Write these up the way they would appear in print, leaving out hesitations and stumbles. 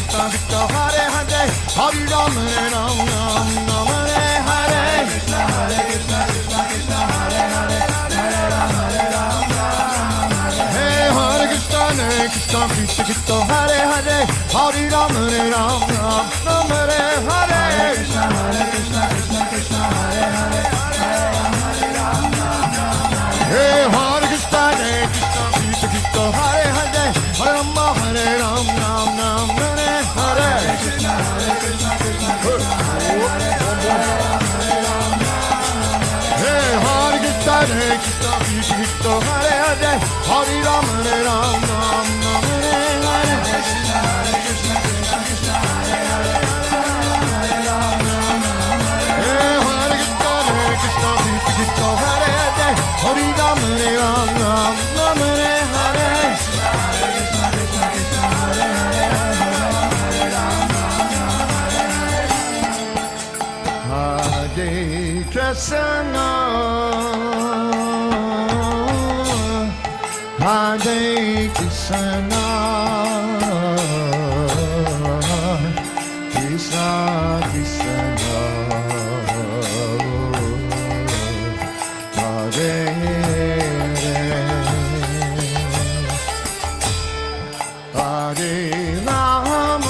Krishna Krishna Hare Hare, Hare Ram Hare Ram, Ram Ram Hare Hare. Krishna Hare Krishna, Krishna Krishna Hare Hare, Hare Ram Hare Ram, Ram Hare Hare. Hare Krishna Krishna Krishna Hare Hare, Hare Ram Hare Ram, Ram Ram Hare Hare. Krishna Hare Krishna, Krishna Krishna Hare Hare, Hare Ram Hare Ram, Ram Ram Hare Hare. Hare Krishna Krishna Krishna Hare Hare, Hare Rama Hare Ram, Ram Ram Hare Hare. Krishna Hare Krishna, Krishna Krishna Hare Hare, Hare Ram Hare Ram, Hare Krishna Krishna Krishna Hare Hare, Hare Ram Hare Ram, Ram Ram Hare Hare. Krishna Hare Krishna, Krishna Krishna Hare Hare, Hare Ram, Ram Ram Hare Hare. Hare Krishna Krishna Krishna Hare Hare, Hare Ram Hare Ram, Ram Ram Hare Hare. Hare Krishna Krishna Krishna Hare Hare, Hare Ram, Ram Ram Hare Hare. Hare Krishna, Hare Krishna, Krishna Krishna, Hare Hare Rama, Hare Rama,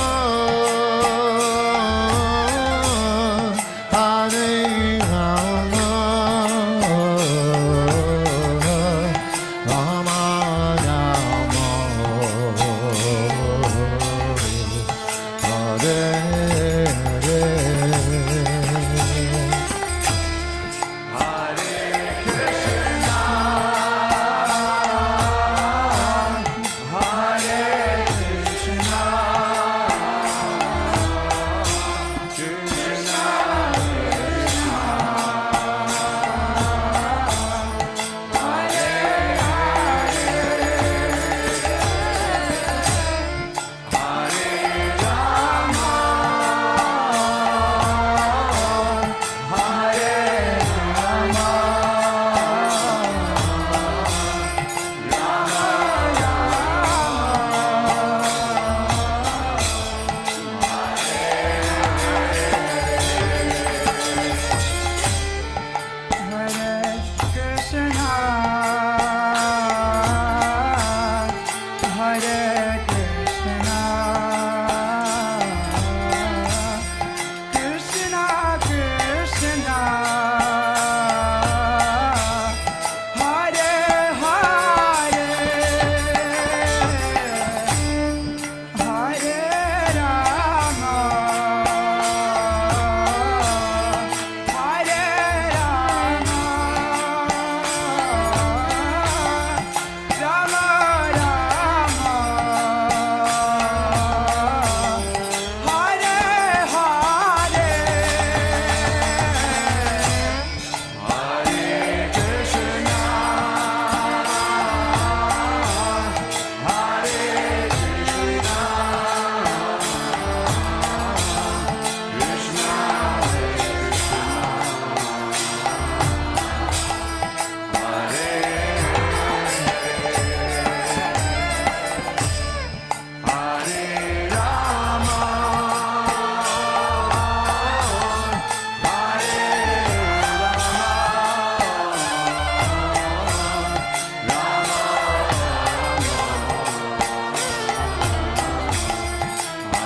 Rama Rama, Hare Hare.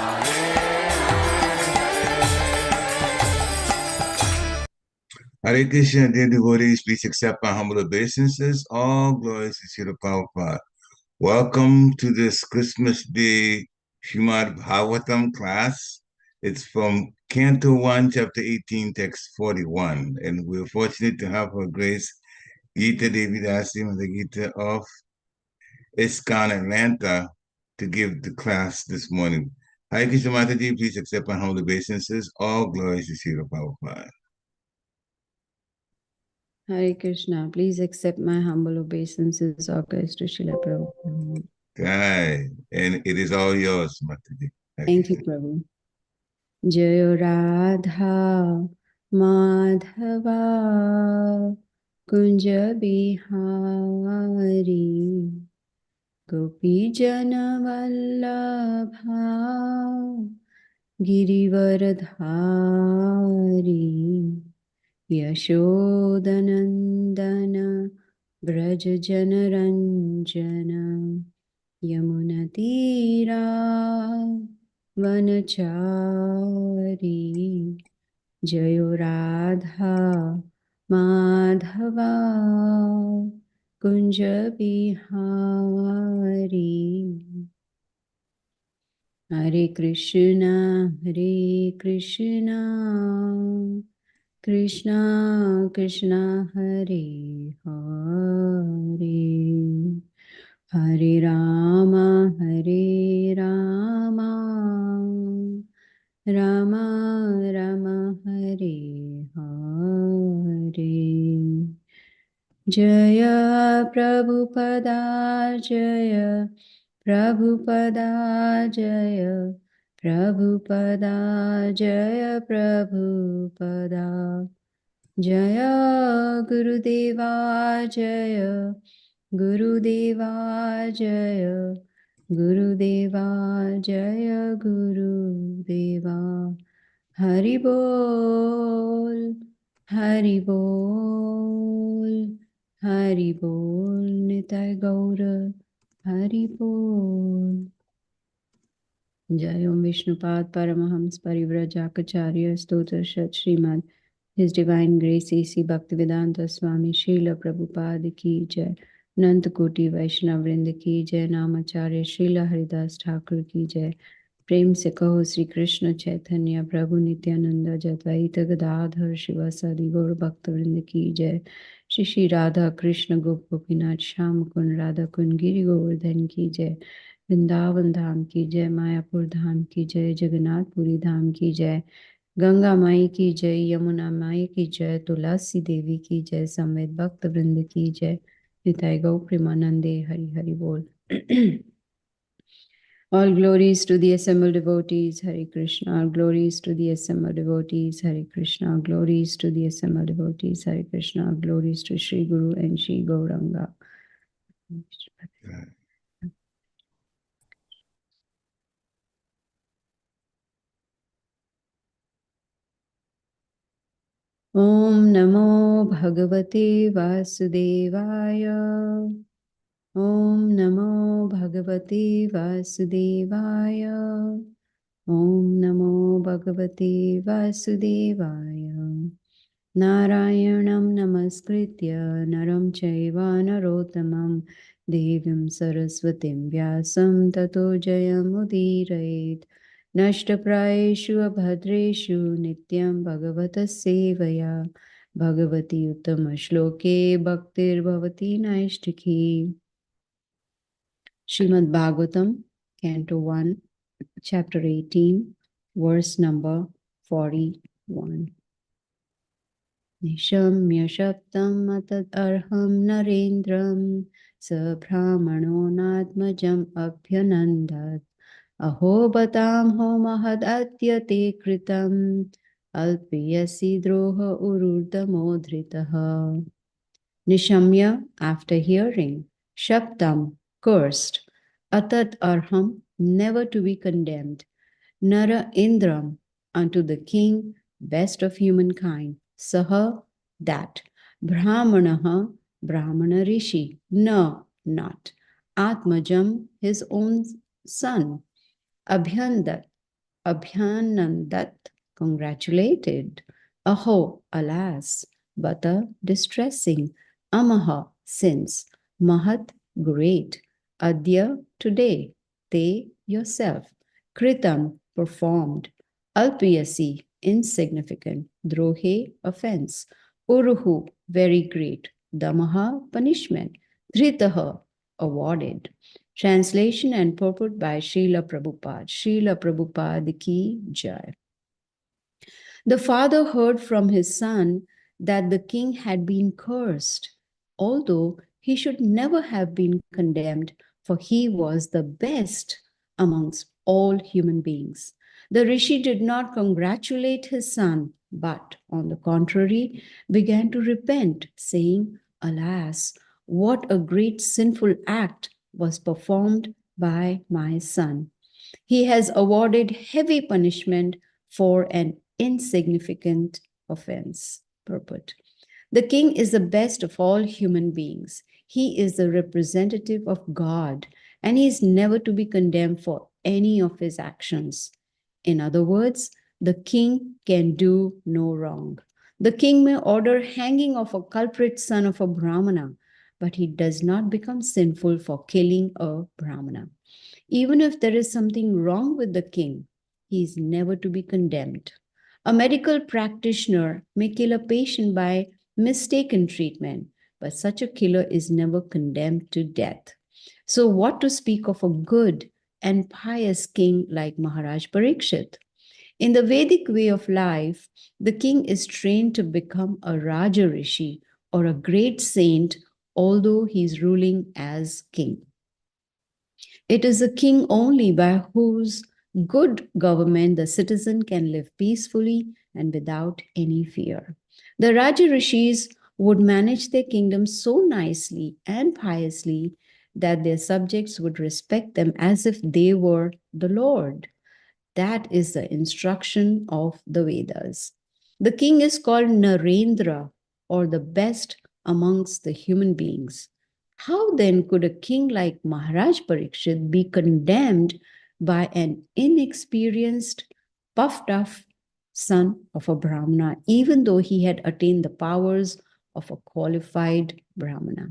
Hare Krishna, dear devotees, please accept my humble obeisances. All glories to Srila Prabhupada. Welcome to this Christmas Day Srimad Bhagavatam class. It's from Canto 1, Chapter 18, Text 41. And we're fortunate to have Her Grace Gita Devi Dasi, the Gita of ISKCON Atlanta, to give the class this morning. Hare Krishna Mataji, please accept my humble obeisances. All glories to Srila Prabhupada. Hare Krishna, please accept my humble obeisances. All praise to Srila Prabhupada. Right. And it is all yours, Mataji. Thank you, Prabhu. Jayo Radha Madhava Kunja Bihari गोपीजनवल्लभा Girivardhari यशोदनन्दन व्रजजनरञ्जन यमुनतीरा वनचारी जयो राधा माधवा कुञ्ज बिहारी हरे कृष्णा कृष्णा कृष्णा हरे हरे हरे राम राम राम हरे हरे जय प्रभुपदा जय प्रभुपदा जय प्रभुपदा जय प्रभुपदा जय गुरुदेवा जय गुरुदेवा जय गुरुदेवा जय गुरुदेवा हरि बोल हरि बोल हरि बोल निताय गौर हरि बोल। जय ओम विष्णुपाद परमहंस परिव्रजाचार्य स्तोत्र सत Shrimad His Divine Grace A.C. Bhaktivedanta Swami Srila Prabhupada की जय, अनंत कोटि वैष्णव वृंद की जय, नामाचार्य श्रीला हरिदास ठाकुर की जय। प्रेम से कहो श्री कृष्ण चैतन्य प्रभु नित्यानंद अद्वैत गदाधर शिवासादि गौर भक्त वृंद की जय। श्री श्री राधा कृष्ण गोप गोपीनाथ श्याम कुंड राधा कुंड गिरि गोवर्धन की जय। वृंदावन धाम की जय, मायापुर धाम की जय, जगन्नाथपुरी धाम की जय, गंगा माई की जय, यमुना माई की जय, तुलसी देवी की जय, समेत भक्त वृंद की जय। निताय गौ प्रेमानंदे हरि हरि बोल। All glories to the assembled devotees, Hare Krishna. All glories to the assembled devotees, Hare Krishna. All glories to the assembled devotees, Hare Krishna. All glories to Sri Guru and Sri Gauranga. Om Namo Bhagavate Vasudevaya. Om Namo Bhagavate Vasudevaya. Om Namo Bhagavate Vasudevaya. Narayanam Namaskritya Naram Chaiva Narottamam Devim Saraswatim Vyasam Tato Jayam Udirayet. Nashtaprayeshu abhadreshu nityam bhagavata sevaya bhagavati uttama shloke bhaktir bhavati naishtiki. Srimad Bhagavatam, Canto 1, Chapter 18, Verse number 41. Nishamya shaptam atad arham narendram sabhramano natmajam abhyanandat. Aho batam ho mahad atyate kritam alpiyasi droha ururdamodhritaha. Nishamya, after hearing, Shaptam, cursed, Atat Arham, never to be condemned, Nara Indram, unto the king, best of humankind, Saha, that, Brahmanaha, Brahmana Rishi, no, not, Atmajam, his own son, Abhyanandat, congratulated, Aho, alas, Bata, distressing, Amaha, since, Mahat, great, Adya, today, Te, yourself, Kritam, performed, Alpiyasi, insignificant, Drohe, offense, Uruhu, very great, Damaha, punishment, Dhritaha, awarded. Translation and purport by Srila Prabhupada. Srila Prabhupada ki jai. The father heard from his son that the king had been cursed, although he should never have been condemned, for he was the best amongst all human beings. The rishi did not congratulate his son, but on the contrary, began to repent, saying, Alas, what a great sinful act was performed by my son. He has awarded heavy punishment for an insignificant offense. Purport. The king is the best of all human beings. He is the representative of God, and he is never to be condemned for any of his actions. In other words, the king can do no wrong. The king may order hanging of a culprit son of a Brahmana, but he does not become sinful for killing a Brahmana. Even if there is something wrong with the king, he is never to be condemned. A medical practitioner may kill a patient by mistaken treatment, but such a killer is never condemned to death. So, what to speak of a good and pious king like Maharaj Parikshit? In the Vedic way of life, the king is trained to become a Raja Rishi or a great saint, although he is ruling as king. It is the king only by whose good government the citizen can live peacefully and without any fear. The Raja Rishis would manage their kingdom so nicely and piously that their subjects would respect them as if they were the Lord. That is the instruction of the Vedas. The king is called Narendra, or the best amongst the human beings. How then could a king like Maharaj Parikshit be condemned by an inexperienced, puffed up son of a Brahmana, even though he had attained the powers of a qualified Brahmana?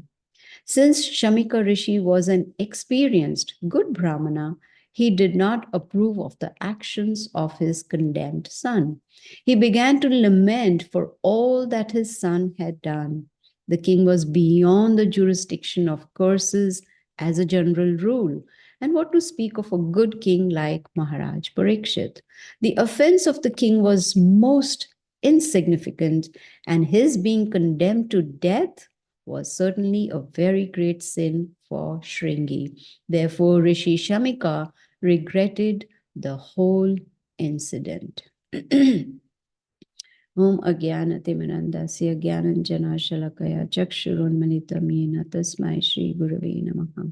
Since Shamika Rishi was an experienced, good Brahmana, he did not approve of the actions of his condemned son. He began to lament for all that his son had done. The king was beyond the jurisdiction of curses as a general rule. And what to speak of a good king like Maharaj Parikshit? The offense of the king was most insignificant, and his being condemned to death was certainly a very great sin for Shringi. Therefore, Rishi Shamika regretted the whole incident. Om Agyanatimirandasya Gyananjana Shalakaya Chakshurunmanitam Yena Tasmai Shri Gurave Namaha.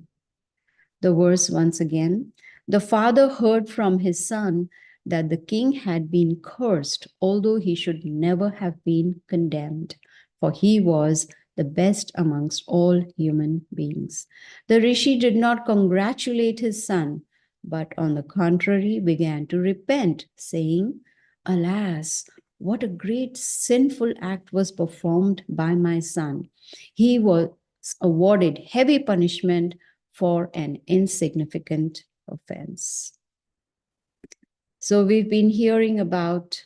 The verse once again. The father heard from his son that the king had been cursed, although he should never have been condemned, for he was the best amongst all human beings. The rishi did not congratulate his son, but on the contrary began to repent, saying, Alas, what a great sinful act was performed by my son. He was awarded heavy punishment for an insignificant offense. So we've been hearing about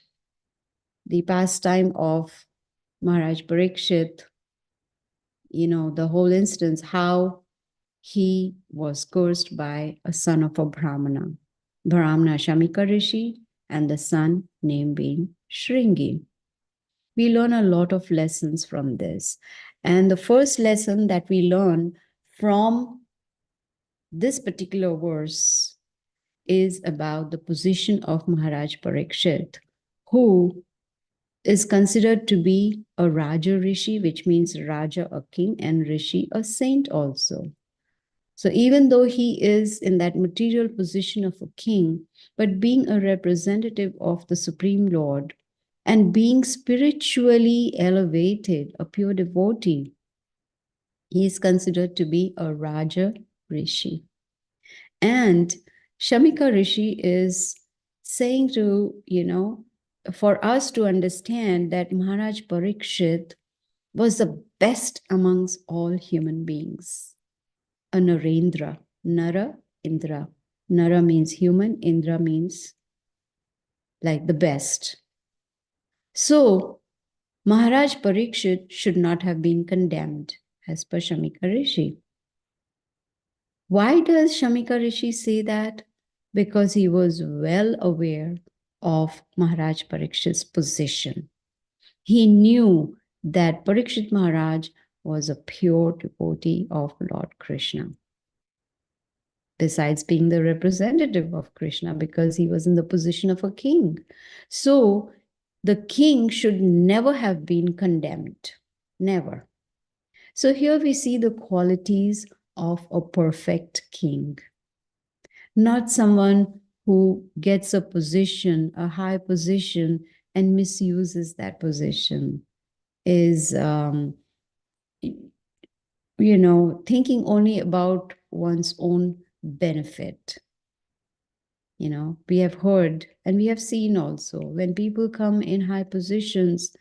the pastime of Maharaj Parikshit, the whole instance, how he was cursed by a son of a Brahmana Shamika Rishi, and the son name being Shringi. We learn a lot of lessons from this. And the first lesson that we learn from this particular verse is about the position of Maharaj Parikshit, who is considered to be a Raja Rishi, which means Raja, a king, and Rishi, a saint also. So even though he is in that material position of a king, but being a representative of the Supreme Lord and being spiritually elevated, a pure devotee, he is considered to be a Raja Rishi. And Shamika Rishi is saying to, for us to understand that Maharaj Parikshit was the best amongst all human beings. A Narendra, Nara, Indra. Nara means human, Indra means like the best. So, Maharaj Parikshit should not have been condemned as per Shamika Rishi. Why does Shamika Rishi say that? Because he was well aware of Maharaj Parikshit's position. He knew that Parikshit Maharaj was a pure devotee of Lord Krishna. Besides being the representative of Krishna, because he was in the position of a king. So the king should never have been condemned. Never. So here we see the qualities of a perfect king, not someone who gets a position, a high position, and misuses that position, is, thinking only about one's own benefit. We have heard and we have seen also when people come in high positions,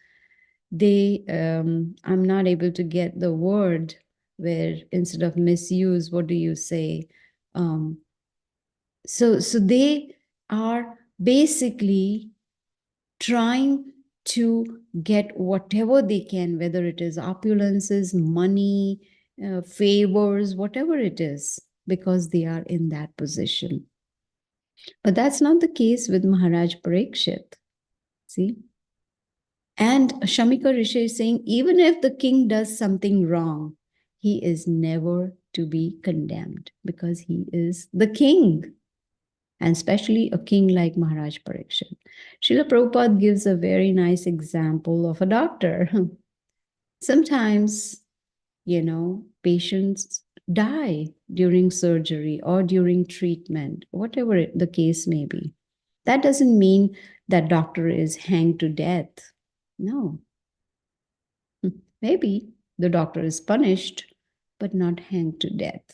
they, I'm not able to get the word where instead of misuse, what do you say? So they are basically trying to get whatever they can, whether it is opulences, money, favors, whatever it is, because they are in that position. But that's not the case with Maharaj Parikshit. See? And Shamika Rishi is saying, even if the king does something wrong, he is never to be condemned because he is the king, and especially a king like Maharaj Parikshit. Srila Prabhupada gives a very nice example of a doctor. Sometimes, patients die during surgery or during treatment, whatever the case may be. That doesn't mean that doctor is hanged to death. No. Maybe the doctor is punished, but not hanged to death.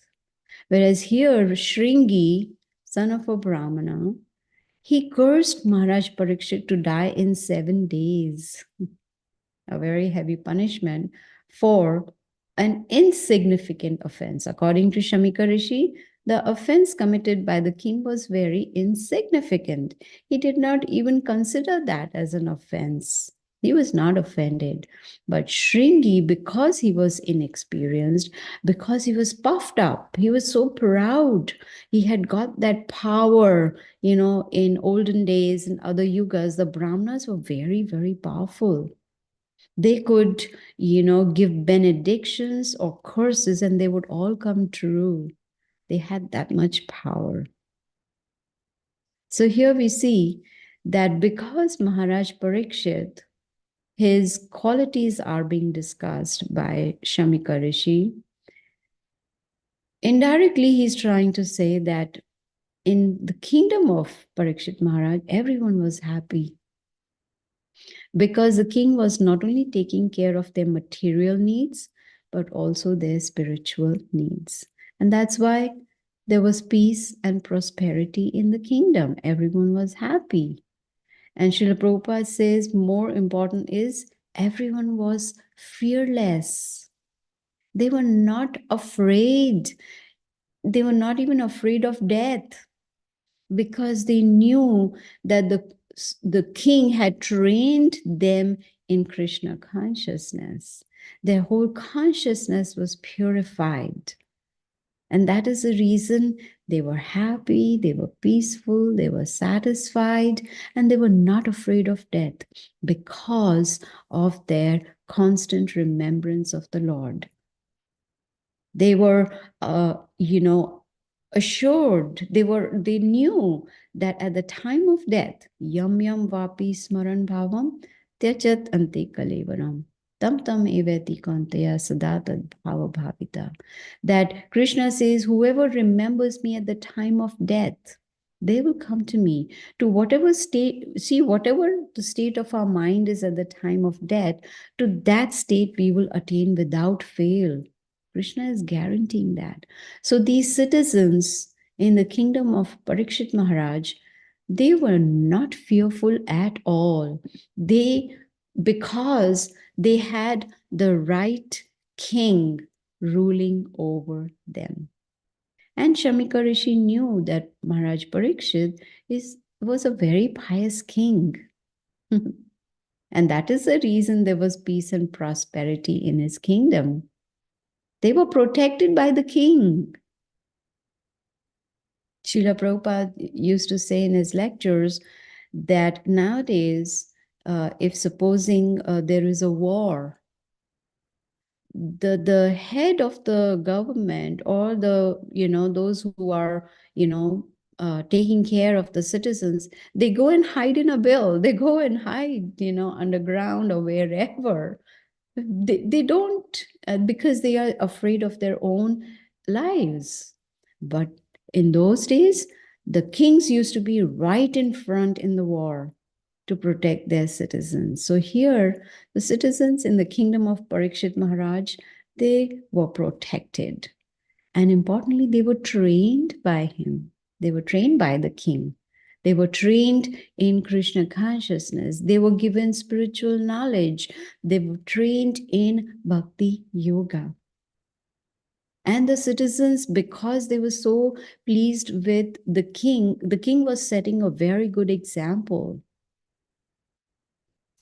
Whereas here, Shringi, son of a Brahmana, he cursed Maharaj Parikshit to die in 7 days. A very heavy punishment for an insignificant offense. According to Shamika Rishi, the offense committed by the king was very insignificant. He did not even consider that as an offense. He was not offended. But Shringi, because he was inexperienced, because he was puffed up, he was so proud, he had got that power. In olden days, in other yugas, the Brahmanas were very, very powerful. They could, give benedictions or curses and they would all come true. They had that much power. So here we see that because Maharaj Parikshit, his qualities are being discussed by Shamika Rishi, indirectly he's trying to say that in the kingdom of Parikshit Maharaj, everyone was happy. Because the king was not only taking care of their material needs, but also their spiritual needs. And that's why there was peace and prosperity in the kingdom. Everyone was happy. And Srila Prabhupada says more important is everyone was fearless. They were not afraid. They were not even afraid of death because they knew that the king had trained them in Krishna consciousness. Their whole consciousness was purified. And that is the reason they were happy, they were peaceful, they were satisfied, and they were not afraid of death because of their constant remembrance of the Lord. They were, assured, they knew that at the time of death, yam yam vapi smaran bhavam tyachat ante kalevaram tam tam evati kanteya sadatad bhava bhavita. That Krishna says, whoever remembers me at the time of death, they will come to me. To whatever state, see, whatever the state of our mind is at the time of death, to that state we will attain without fail. Krishna is guaranteeing that. So these citizens in the kingdom of Parikshit Maharaj, they were not fearful at all. Because they had the right king ruling over them. And Shamika Rishi knew that Maharaj Parikshit was a very pious king. And that is the reason there was peace and prosperity in his kingdom. They were protected by the king. Srila Prabhupada used to say in his lectures that nowadays, if supposing there is a war, the head of the government or those who are taking care of the citizens, they go and hide in a bill. They go and hide underground or wherever. They don't, because they are afraid of their own lives. But in those days, the kings used to be right in front in the war to protect their citizens. So here, the citizens in the kingdom of Parikshit Maharaj, they were protected. And importantly, they were trained by him. They were trained by the king. They were trained in Krishna consciousness. They were given spiritual knowledge. They were trained in bhakti yoga. And the citizens, because they were so pleased with the king was setting a very good example.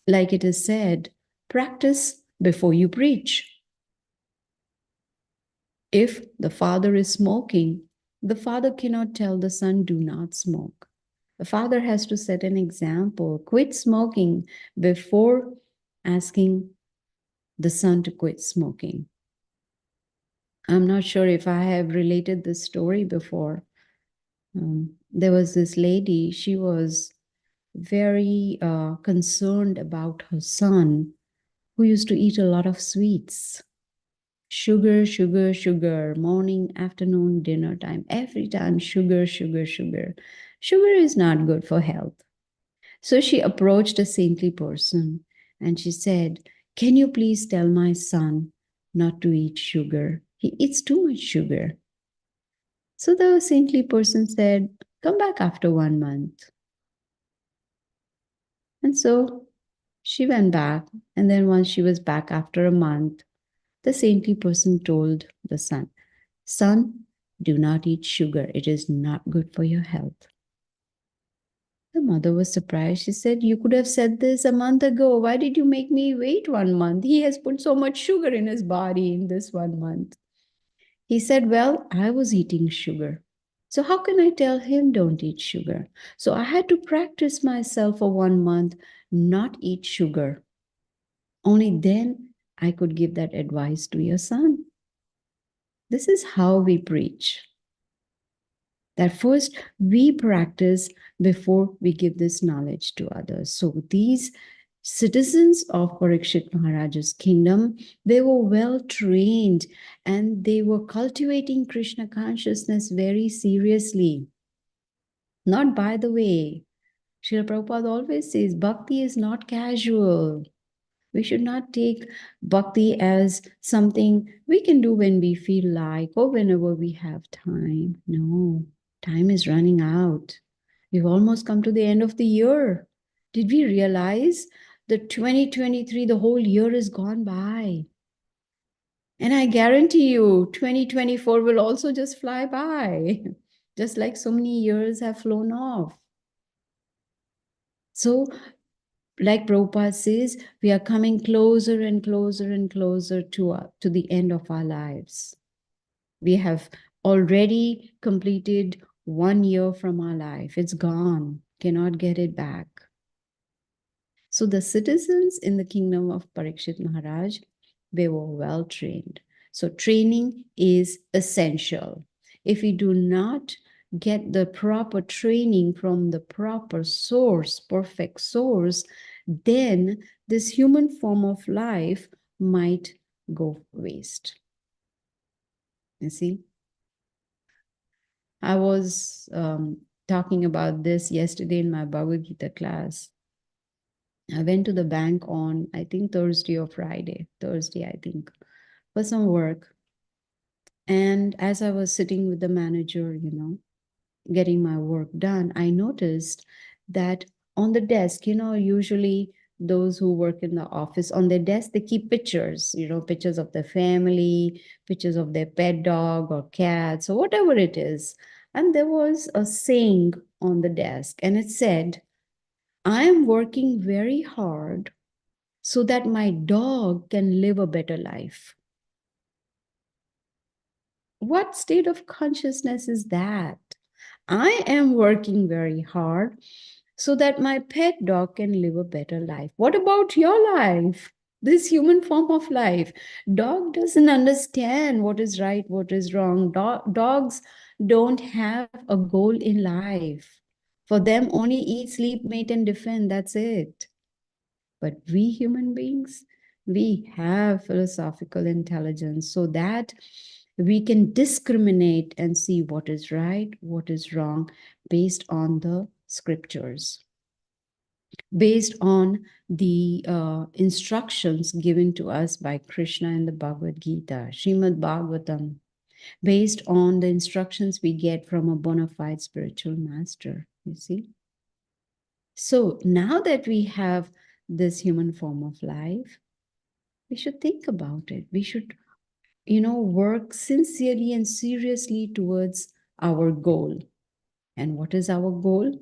Like it is said, practice before you preach. If the father is smoking, the father cannot tell the son, do not smoke. The father has to set an example, quit smoking before asking the son to quit smoking. I'm not sure if I have related this story before. There was this lady, she was very concerned about her son who used to eat a lot of sweets. Sugar, sugar, sugar, morning, afternoon, dinner time, every time sugar, sugar, sugar. Sugar is not good for health. So she approached a saintly person and she said, can you please tell my son not to eat sugar? He eats too much sugar. So the saintly person said, come back after 1 month. And so she went back. And then once she was back after a month, the saintly person told the son, son, do not eat sugar. It is not good for your health. The mother was surprised. She said, you could have said this a month ago. Why did you make me wait 1 month? He has put so much sugar in his body in this 1 month. He said, well, I was eating sugar. So how can I tell him don't eat sugar? So I had to practice myself for 1 month, not eat sugar. Only then I could give that advice to your son. This is how we preach. That first we practice before we give this knowledge to others. So these citizens of Parikshit Maharaj's kingdom, they were well trained and they were cultivating Krishna consciousness very seriously. Not by the way. Srila Prabhupada always says, bhakti is not casual. We should not take bhakti as something we can do when we feel like or whenever we have time. No, time is running out. We've almost come to the end of the year. Did we realize that 2023, the whole year is gone by? And I guarantee you, 2024 will also just fly by, just like so many years have flown off. So, like Prabhupada says, we are coming closer and closer and closer to the end of our lives. We have already completed 1 year from our life. It's gone, cannot get it back. So the citizens in the kingdom of Parikshit Maharaj, they were well trained. So training is essential. If we do not get the proper training from the proper source, perfect source, then this human form of life might go waste. You see? I was talking about this yesterday in my Bhagavad Gita class. I went to the bank on, I think, Thursday, I think, for some work. And as I was sitting with the manager, getting my work done, I noticed that on the desk, usually those who work in the office, on their desk, they keep pictures, pictures of their family, pictures of their pet dog or cats or whatever it is. And there was a saying on the desk, and it said, I am working very hard so that my dog can live a better life. What state of consciousness is that? I am working very hard so that my pet dog can live a better life. What about your life? This human form of life. Dog doesn't understand what is right, what is wrong. Dogs don't have a goal in life. For them, only eat, sleep, mate, and defend. That's it. But we human beings, we have philosophical intelligence, so that we can discriminate and see what is right, what is wrong, based on the scriptures, based on the instructions given to us by Krishna in the Bhagavad Gita, Srimad Bhagavatam, based on the instructions we get from a bona fide spiritual master, you see. So now that we have this human form of life, we should think about it. We should, work sincerely and seriously towards our goal. And what is our goal?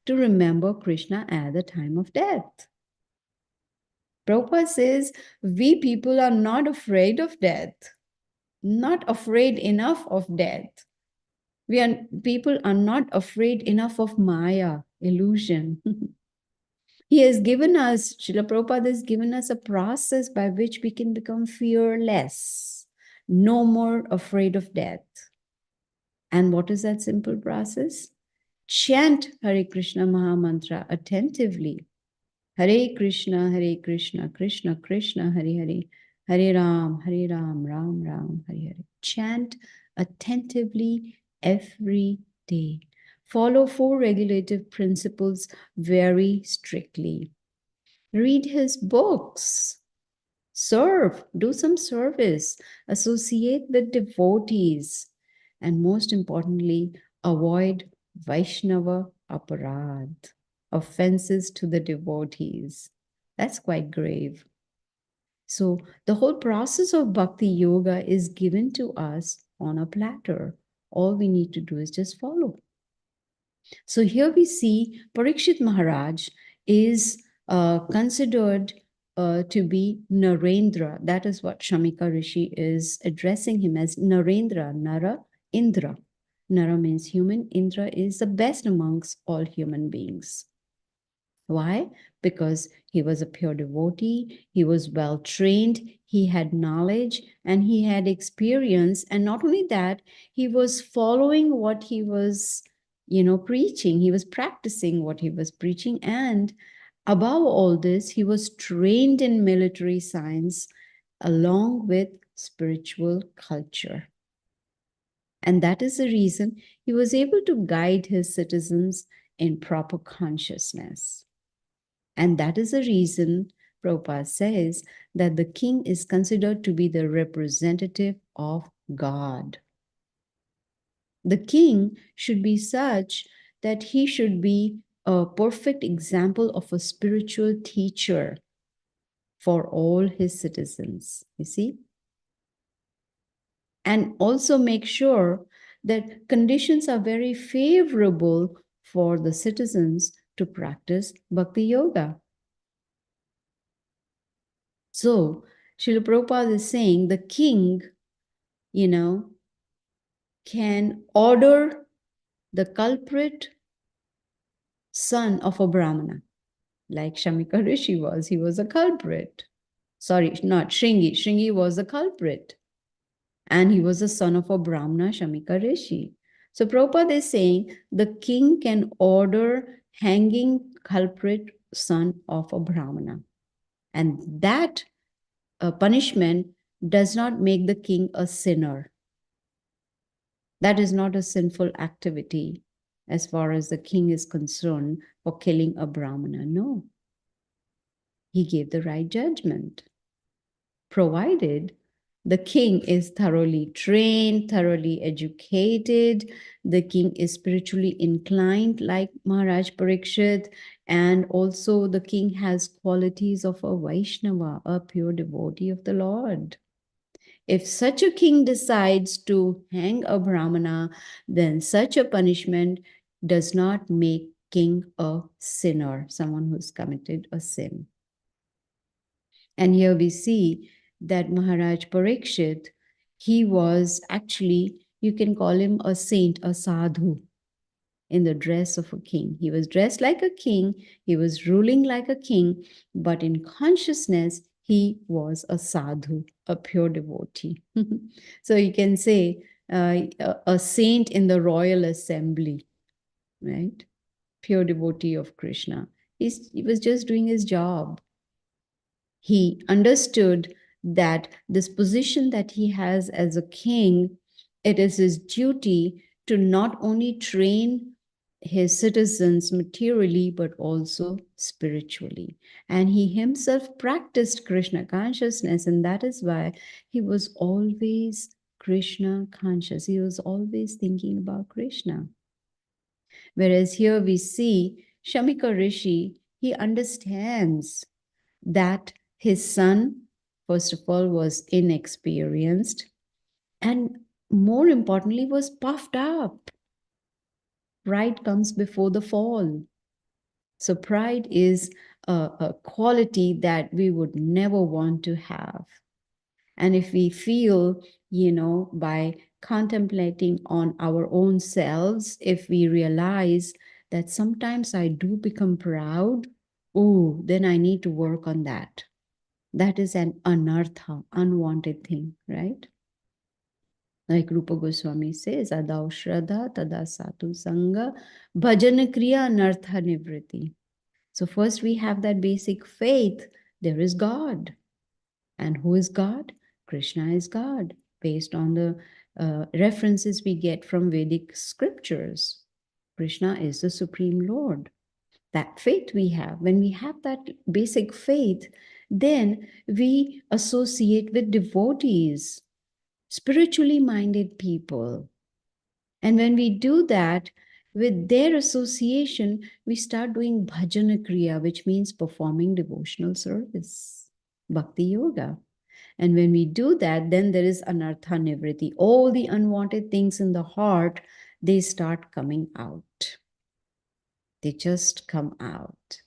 To remember Krishna at the time of death. Prabhupada says, we people are not afraid of death, not afraid enough of death. People are not afraid enough of Maya, illusion. He has given us, Srila Prabhupada has given us a process by which we can become fearless, no more afraid of death. And what is that simple process? Chant Hare Krishna Maha Mantra attentively. Hare Krishna, Krishna Krishna, Hare Hare, Hare Ram, Ram Ram, Hare Hare. Chant attentively every day. Follow 4 regulative principles very strictly. Read his books. Serve, do some service, associate with devotees, and most importantly, avoid Vaishnava aparad, offenses to the devotees. That's quite grave. So the whole process of bhakti yoga is given to us on a platter. All we need to do is just follow. So here we see Parikshit Maharaj is considered to be Narendra. That is what Shamika Rishi is addressing him as, Narendra, Nara, Indra. Nara means human, Indra is the best amongst all human beings. Why? Because he was a pure devotee, he was well trained, he had knowledge, and he had experience. And not only that, he was following what he was, preaching. He was practicing what he was preaching. And above all this, he was trained in military science along with spiritual culture. And that is the reason he was able to guide his citizens in proper consciousness. And that is the reason Prabhupada says that the king is considered to be the representative of God. The king should be such that he should be a perfect example of a spiritual teacher for all his citizens, you see? And also make sure that conditions are very favorable for the citizens to practice bhakti yoga. So, Srila Prabhupada is saying the king, can order the culprit son of a Brahmana, like Shamika Rishi was. He was a culprit. Sorry, not Shringi. Shringi was a culprit. And he was the son of a Brahmana, Shamika Rishi. So Prabhupada is saying the king can order hanging culprit son of a Brahmana. And that punishment does not make the king a sinner. That is not a sinful activity as far as the king is concerned for killing a Brahmana. No. He gave the right judgment, provided the king is thoroughly trained, thoroughly educated, the king is spiritually inclined like Maharaj Parikshit, and also the king has qualities of a Vaishnava, a pure devotee of the Lord. If such a king decides to hang a Brahmana, then such a punishment does not make king a sinner, someone who's committed a sin. And here we see that Maharaj Parikshit, he was actually, you can call him a saint, a sadhu, in the dress of a king. He was dressed like a king, he was ruling like a king, but in consciousness, he was a sadhu, a pure devotee. So you can say a saint in the royal assembly, right? Pure devotee of Krishna. He was just doing his job. He understood that this position that he has as a king, it is his duty to not only train his citizens materially, but also spiritually. And he himself practiced Krishna consciousness, and that is why he was always Krishna conscious. He was always thinking about Krishna. Whereas here we see Shamika Rishi, he understands that his son, first of all, was inexperienced, and more importantly, was puffed up. Pride comes before the fall. So pride is a quality that we would never want to have. And if we feel, by contemplating on our own selves, if we realize that sometimes I do become proud, oh, then I need to work on that. That is an anartha, unwanted thing, right? Like Rupa Goswami says, Adau Shraddha, Tada Satu Sangha, Bhajana Kriya Anartha Nivriti. So first we have that basic faith. There is God. And who is God? Krishna is God, based on the references we get from Vedic scriptures. Krishna is the Supreme Lord. That faith we have. When we have that basic faith, then we associate with devotees, spiritually minded people. And when we do that, with their association, we start doing bhajana kriya, which means performing devotional service, bhakti yoga. And when we do that, then there is anartha nivriti. All the unwanted things in the heart, they start coming out. They just come out.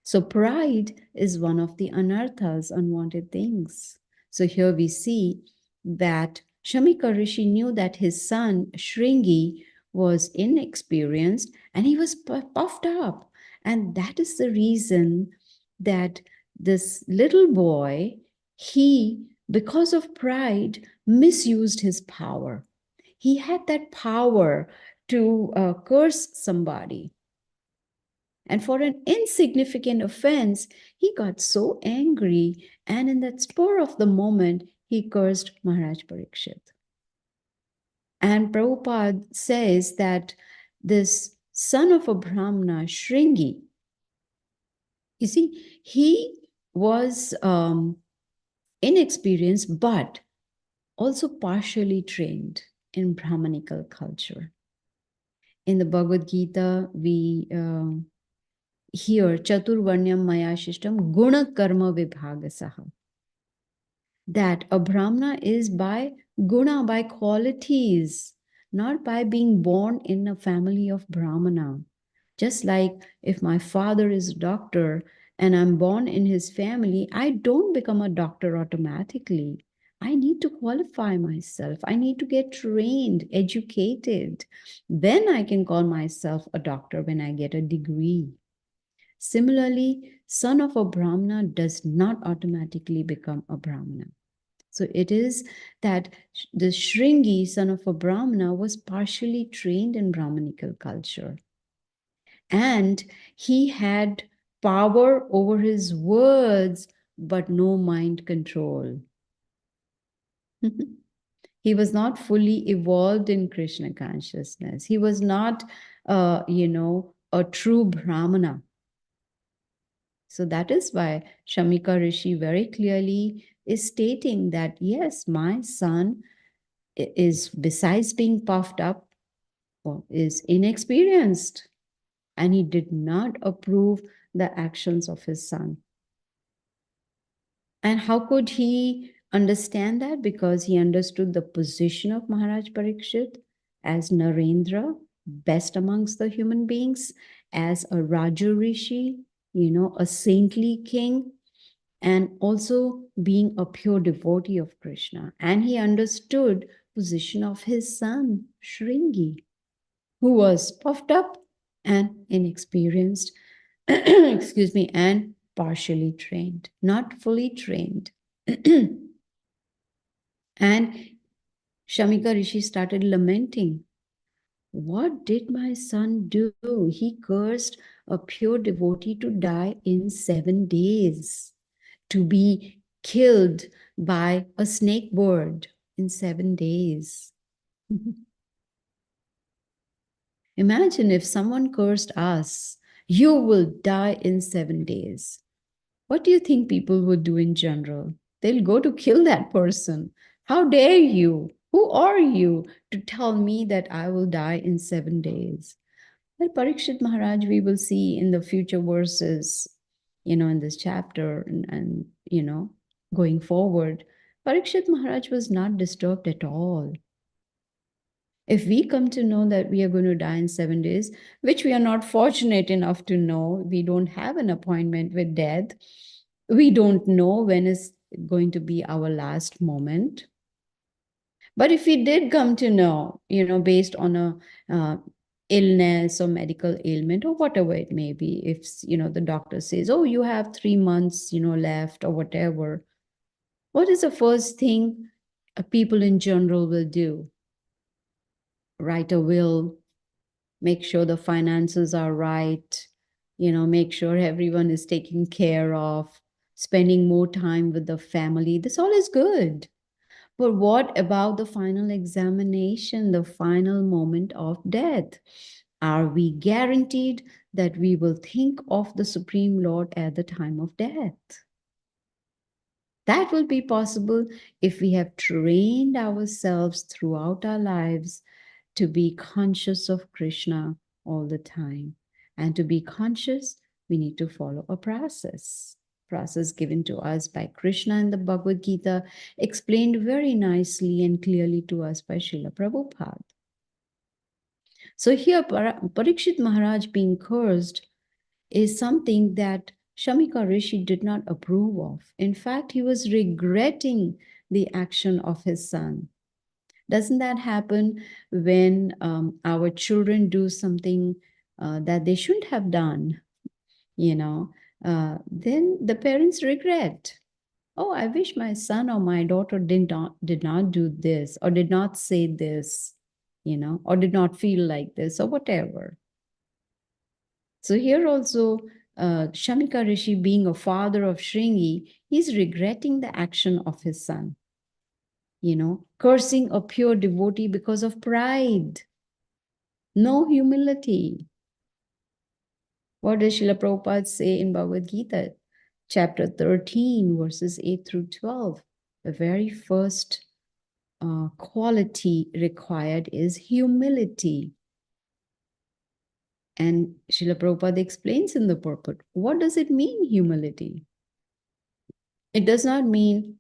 So pride is one of the anarthas, unwanted things. So here we see that Shamika Rishi knew that his son Shringi was inexperienced and he was puffed up. And that is the reason that this little boy, he, because of pride, misused his power. He had that power to curse somebody. And for an insignificant offense, he got so angry, and in that spur of the moment, he cursed Maharaj Parikshit. And Prabhupada says that this son of a Brahmana, Shringi, you see, he was inexperienced, but also partially trained in Brahmanical culture. In the Bhagavad Gita, we here Chaturvarnyam Maya Shishtam Guna Karma Vibhagasaha. That a Brahmana is by guna, by qualities, not by being born in a family of Brahmana. Just like if my father is a doctor and I'm born in his family, I don't become a doctor automatically. I need to qualify myself. I need to get trained, educated. Then I can call myself a doctor when I get a degree. Similarly, son of a Brahmana does not automatically become a Brahmana. So it is that the Shringi, son of a Brahmana, was partially trained in Brahmanical culture. And he had power over his words, but no mind control. He was not fully evolved in Krishna consciousness. He was not, a true Brahmana. So that is why Shamika Rishi very clearly is stating that, yes, my son is, besides being puffed up, is inexperienced. And he did not approve the actions of his son. And how could he understand that? Because he understood the position of Maharaj Parikshit as Narendra, best amongst the human beings, as a Raju Rishi, a saintly king, and also being a pure devotee of Krishna. And he understood position of his son, Shringi, who was puffed up and inexperienced, excuse me, and partially trained, not fully trained. And Shamika Rishi started lamenting, what did my son do? He cursed a pure devotee to die in 7 days, to be killed by a snake bird in 7 days. Imagine if someone cursed us, you will die in 7 days. What do you think people would do in general? They'll go to kill that person. How dare you? Who are you to tell me that I will die in 7 days? Well, Parikshit Maharaj, we will see in the future verses, in this chapter and going forward, Parikshit Maharaj was not disturbed at all. If we come to know that we are going to die in 7 days, which we are not fortunate enough to know, we don't have an appointment with death, we don't know when is going to be our last moment. But if we did come to know, based on a illness or medical ailment or whatever it may be, if, the doctor says, oh, you have 3 months, left or whatever, what is the first thing people in general will do? Write a will, make sure the finances are right, make sure everyone is taken care of, spending more time with the family. This all is good. But what about the final examination, the final moment of death? Are we guaranteed that we will think of the Supreme Lord at the time of death? That will be possible if we have trained ourselves throughout our lives to be conscious of Krishna all the time. And to be conscious, we need to follow a process given to us by Krishna in the Bhagavad Gita, explained very nicely and clearly to us by Srila Prabhupada. So here, Parikshit Maharaj being cursed is something that Shamika Rishi did not approve of. In fact, he was regretting the action of his son. Doesn't that happen when our children do something that they shouldn't have done? Then the parents regret. Oh, I wish my son or my daughter did not do this or did not say this, or did not feel like this or whatever. So here also, Shamika Rishi, being a father of Shringi, he's regretting the action of his son. Cursing a pure devotee because of pride. No humility. What does Srila Prabhupada say in Bhagavad Gita? Chapter 13, verses 8 through 12. The very first quality required is humility. And Srila Prabhupada explains in the purport, what does it mean, humility? It does not mean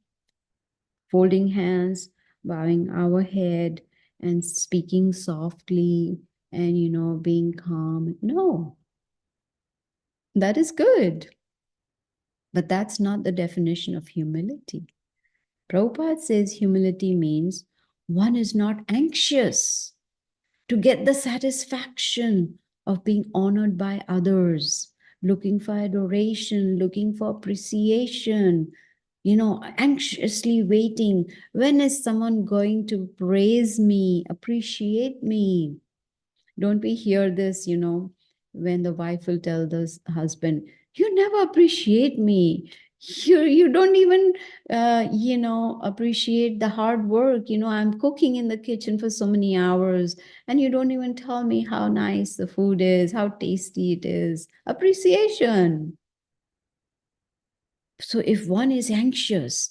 folding hands, bowing our head, and speaking softly, and, being calm. No. That is good. But that's not the definition of humility. Prabhupada says humility means one is not anxious to get the satisfaction of being honored by others, looking for adoration, looking for appreciation, anxiously waiting. When is someone going to praise me, appreciate me? Don't we hear this, when the wife will tell the husband, you never appreciate me. You don't even, appreciate the hard work. I'm cooking in the kitchen for so many hours and you don't even tell me how nice the food is, how tasty it is. Appreciation. So if one is anxious,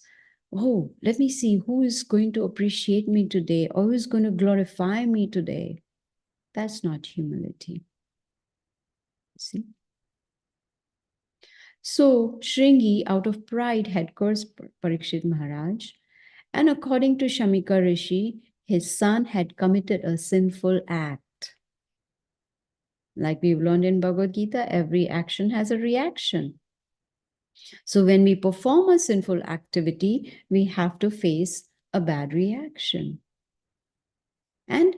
oh, let me see who is going to appreciate me today or who is going to glorify me today. That's not humility. See? So Shringi, out of pride, had cursed Parikshit Maharaj. And according to Shamika Rishi, his son had committed a sinful act. Like we've learned in Bhagavad Gita, every action has a reaction. So when we perform a sinful activity, we have to face a bad reaction. And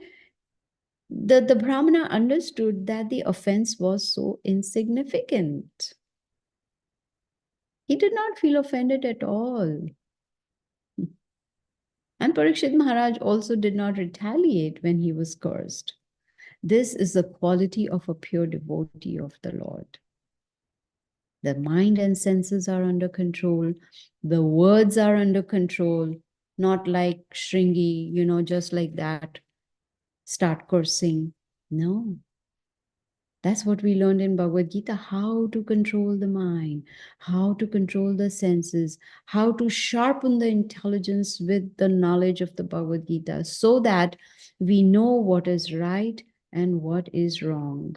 the Brahmana understood that the offense was so insignificant. He did not feel offended at all. And Parikshit Maharaj also did not retaliate when he was cursed. This is the quality of a pure devotee of the Lord. The mind and senses are under control. The words are under control. Not like Shringi, just like that, start cursing. No. That's what we learned in Bhagavad Gita, how to control the mind, how to control the senses, how to sharpen the intelligence with the knowledge of the Bhagavad Gita so that we know what is right and what is wrong.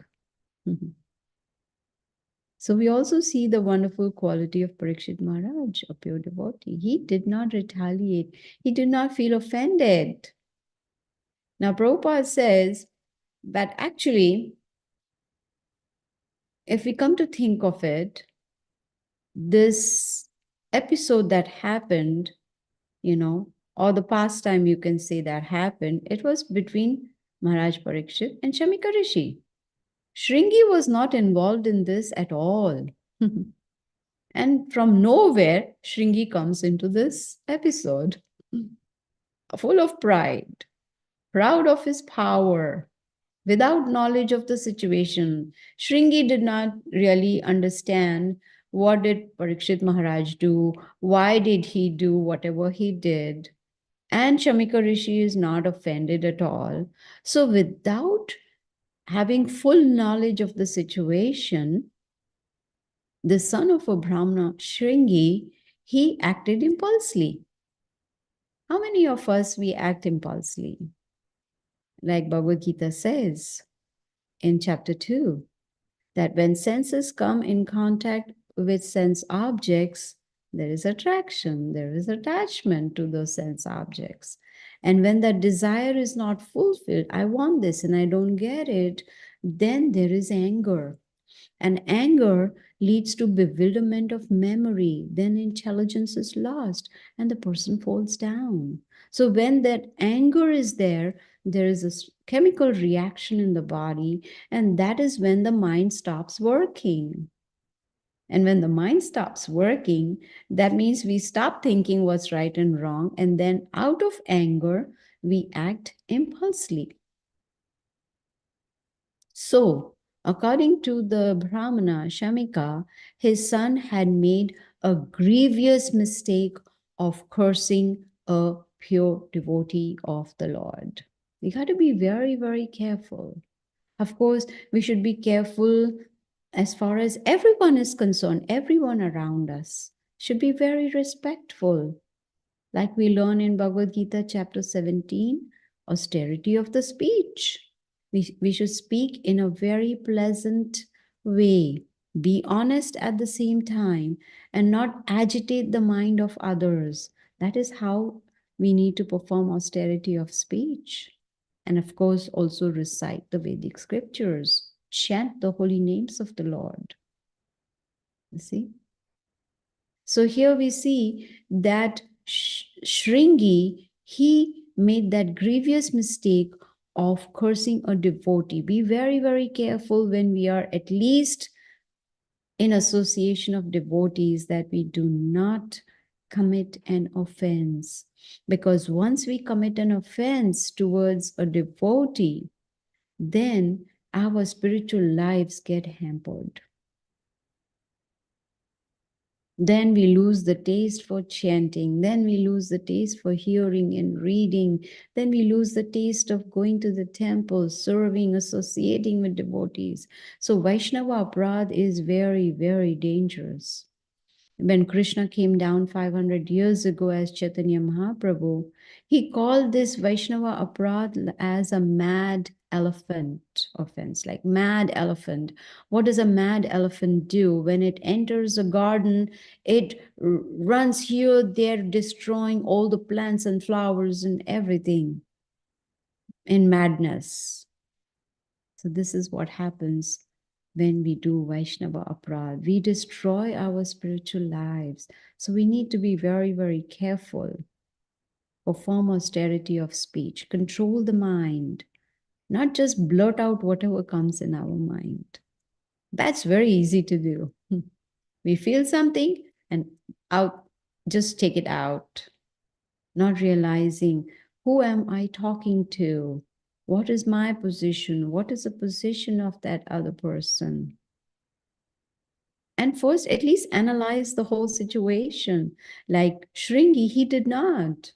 So we also see the wonderful quality of Parikshit Maharaj, a pure devotee. He did not retaliate. He did not feel offended. Now Prabhupada says that actually, if we come to think of it, this episode that happened, or the past time you can say that happened, it was between Maharaj Parikshit and Shamika Rishi. Shringi was not involved in this at all. And from nowhere, Shringi comes into this episode, full of pride, proud of his power, without knowledge of the situation. Shringi did not really understand what did Parikshit Maharaj do, why did he do whatever he did. And Shamika Rishi is not offended at all. So without having full knowledge of the situation, the son of a Brahmana, Shringi, he acted impulsively. How many of us we act impulsively? Like Bhagavad Gita says in chapter 2, that when senses come in contact with sense objects, there is attraction, there is attachment to those sense objects. And when that desire is not fulfilled, I want this and I don't get it, then there is anger. And anger leads to bewilderment of memory. Then intelligence is lost and the person falls down. So when that anger is there is a chemical reaction in the body, and that is when the mind stops working. And when the mind stops working, that means we stop thinking what's right and wrong, and then out of anger, we act impulsively. So, according to the Brahmana Shamika, his son had made a grievous mistake of cursing a pure devotee of the Lord. We got to be very, very careful. Of course, we should be careful as far as everyone is concerned. Everyone around us should be very respectful. Like we learn in Bhagavad Gita chapter 17, austerity of the speech. We should speak in a very pleasant way, be honest at the same time, and not agitate the mind of others. That is how we need to perform austerity of speech. And of course, also recite the Vedic scriptures, chant the holy names of the Lord. You see? So here we see that Shringi, he made that grievous mistake of cursing a devotee. Be very, very careful when we are at least in association of devotees that we do not commit an offense. Because once we commit an offense towards a devotee, then our spiritual lives get hampered. Then we lose the taste for chanting. Then we lose the taste for hearing and reading. Then we lose the taste of going to the temple, serving, associating with devotees. So Vaishnava Aparadh is very, very dangerous. When Krishna came down 500 years ago as Chaitanya Mahaprabhu, he called this Vaishnava Aparadh as a mad elephant offense, like mad elephant. What does a mad elephant do? When it enters a garden, it runs here, there, destroying all the plants and flowers and everything in madness. So this is what happens when we do Vaishnava Aparadh. We destroy our spiritual lives. So we need to be very, very careful. Perform austerity of speech. Control the mind. Not just blurt out whatever comes in our mind. That's very easy to do. We feel something and just take it out. Not realizing, who am I talking to? What is my position? What is the position of that other person? And first, at least analyze the whole situation. Like Shringi, he did not.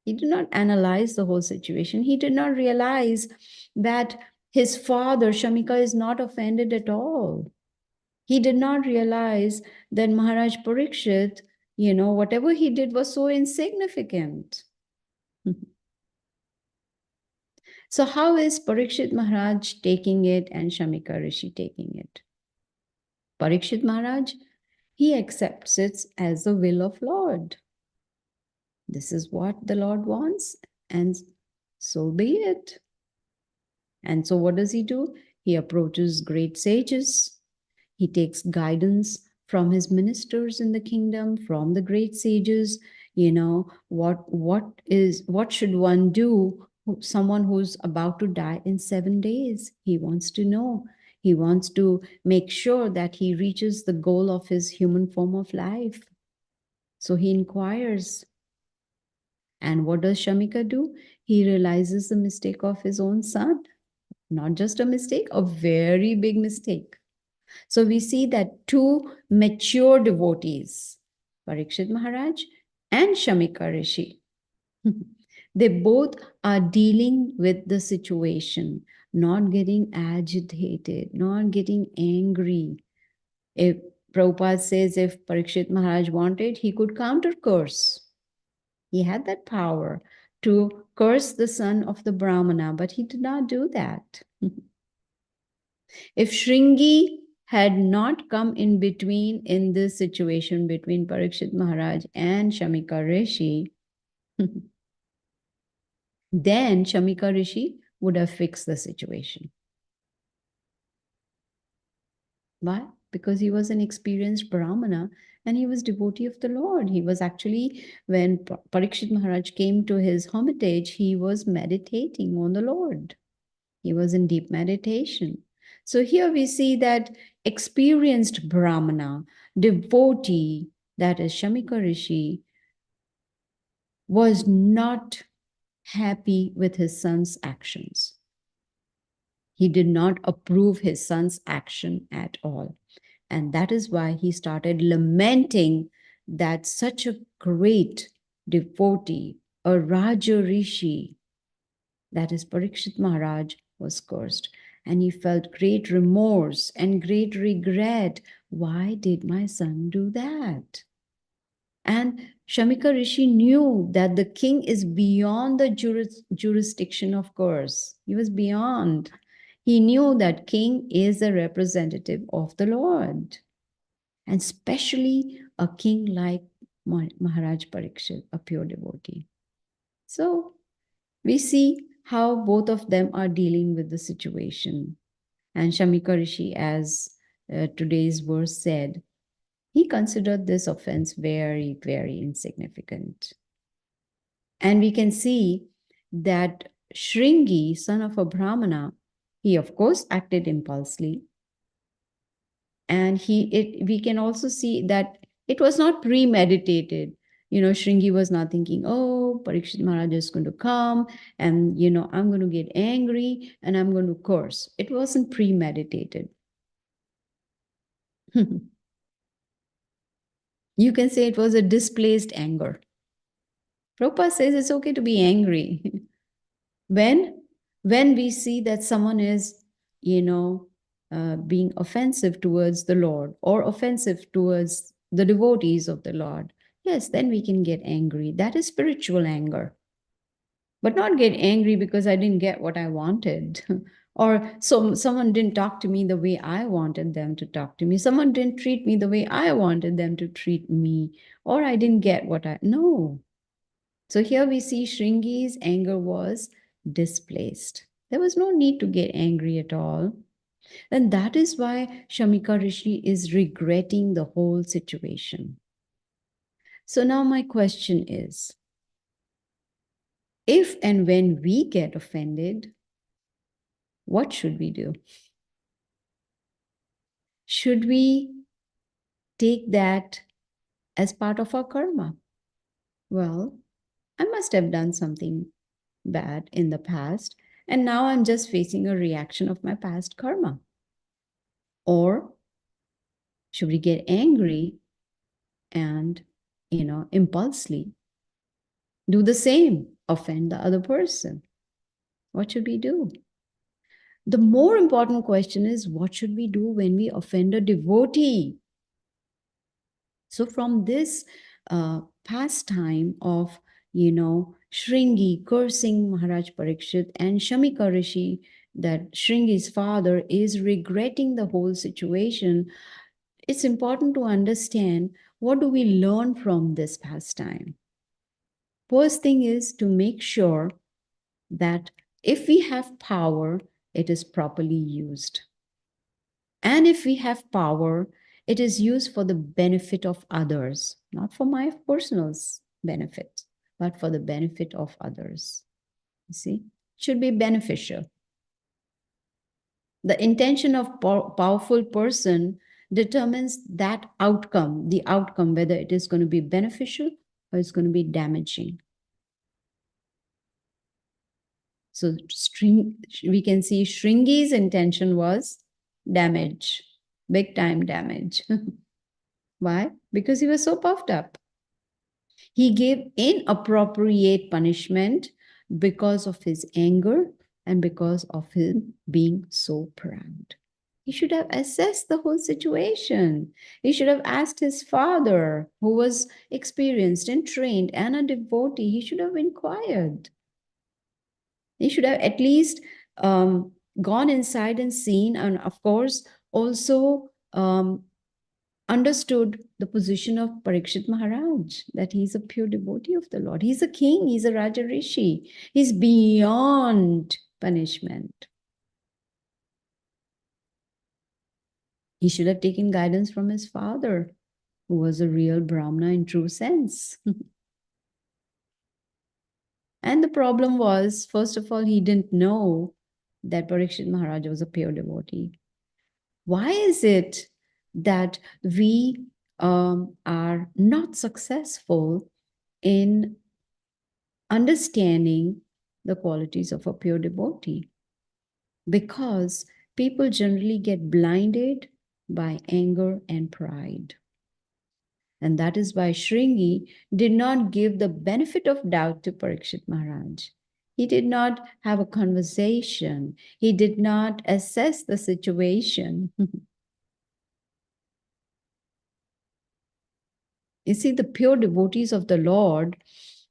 He did not analyze the whole situation. He did not realize that his father, Shamika, is not offended at all. He did not realize that Maharaj Parikshit, whatever he did was so insignificant. So how is Parikshit Maharaj taking it and Shamika Rishi taking it? Parikshit Maharaj, he accepts it as the will of Lord. This is what the Lord wants, and so be it. And so what does he do? He approaches great sages. He takes guidance from his ministers in the kingdom, from the great sages. What should one do? Someone who's about to die in 7 days. He wants to know. He wants to make sure that he reaches the goal of his human form of life. So he inquires. And what does Shamika do? He realizes the mistake of his own son. Not just a mistake, a very big mistake. So we see that two mature devotees, Parikshit Maharaj and Shamika Rishi, they both are dealing with the situation, not getting agitated, not getting angry. If Prabhupada says if Parikshit Maharaj wanted, he could counter curse. He had that power to curse the son of the Brahmana, but he did not do that. If Shringi had not come in between in this situation between Parikshit Maharaj and Shamika Rishi, then Shamika Rishi would have fixed the situation. Why? Because he was an experienced Brahmana and he was devotee of the Lord. He was actually, when Parikshit Maharaj came to his hermitage, he was meditating on the Lord. He was in deep meditation. So here we see that experienced Brahmana, devotee, that is Shamika Rishi, was not happy with his son's actions. He did not approve his son's action at all. And that is why he started lamenting that such a great devotee, a Raja Rishi, that is Parikshit Maharaj, was cursed. And he felt great remorse and great regret. Why did my son do that? And Shamika Rishi knew that the king is beyond the jurisdiction of curse. He was beyond. He knew that king is a representative of the Lord. And especially a king like Maharaj Parikshit, a pure devotee. So we see how both of them are dealing with the situation. And Shamika Rishi, as today's verse said, he considered this offense very, very insignificant. And we can see that Shringi, son of a Brahmana, he of course acted impulsively. And we can also see that it was not premeditated. Shringi was not thinking, oh, Parikshit Maharaj is going to come and, I'm going to get angry and I'm going to curse. It wasn't premeditated. You can say it was a displaced anger. Prabhupada says it's okay to be angry. when we see that someone is, being offensive towards the Lord or offensive towards the devotees of the Lord, yes, then we can get angry. That is spiritual anger. But not get angry because I didn't get what I wanted. Or someone didn't talk to me the way I wanted them to talk to me. Someone didn't treat me the way I wanted them to treat me. Or I didn't get no. So here we see Shringi's anger was displaced. There was no need to get angry at all. And that is why Shamika Rishi is regretting the whole situation. So now my question is, if and when we get offended, what should we do? Should we take that as part of our karma? Well, I must have done something bad in the past, and now I'm just facing a reaction of my past karma. Or Should we get angry and, impulsively do the same, offend the other person? What should we do? The more important question is, what should we do when we offend a devotee? So from this pastime of, Shringi cursing Maharaj Parikshit and Shamika Rishi, that Shringi's father is regretting the whole situation, it's important to understand, what do we learn from this pastime? First thing is to make sure that if we have power, it is properly used. And if we have power, it is used for the benefit of others, not for my personal benefit, but for the benefit of others. You see, it should be beneficial. The intention of powerful person determines that outcome, the outcome, whether it is going to be beneficial or it's going to be damaging. So we can see Shringi's intention was damage, big time damage. Why? Because he was so puffed up. He gave inappropriate punishment because of his anger and because of him being so proud. He should have assessed the whole situation. He should have asked his father, who was experienced and trained and a devotee. He should have inquired. He should have at least gone inside and seen, and of course, also understood the position of Parikshit Maharaj, that he's a pure devotee of the Lord. He's a king, he's a Raja Rishi. He's beyond punishment. He should have taken guidance from his father, who was a real Brahmana in true sense. And the problem was, first of all, he didn't know that Parikshit Maharaj was a pure devotee. Why is it that we are not successful in understanding the qualities of a pure devotee? Because people generally get blinded by anger and pride. And that is why Shringi did not give the benefit of doubt to Parikshit Maharaj. He did not have a conversation. He did not assess the situation. You see, the pure devotees of the Lord,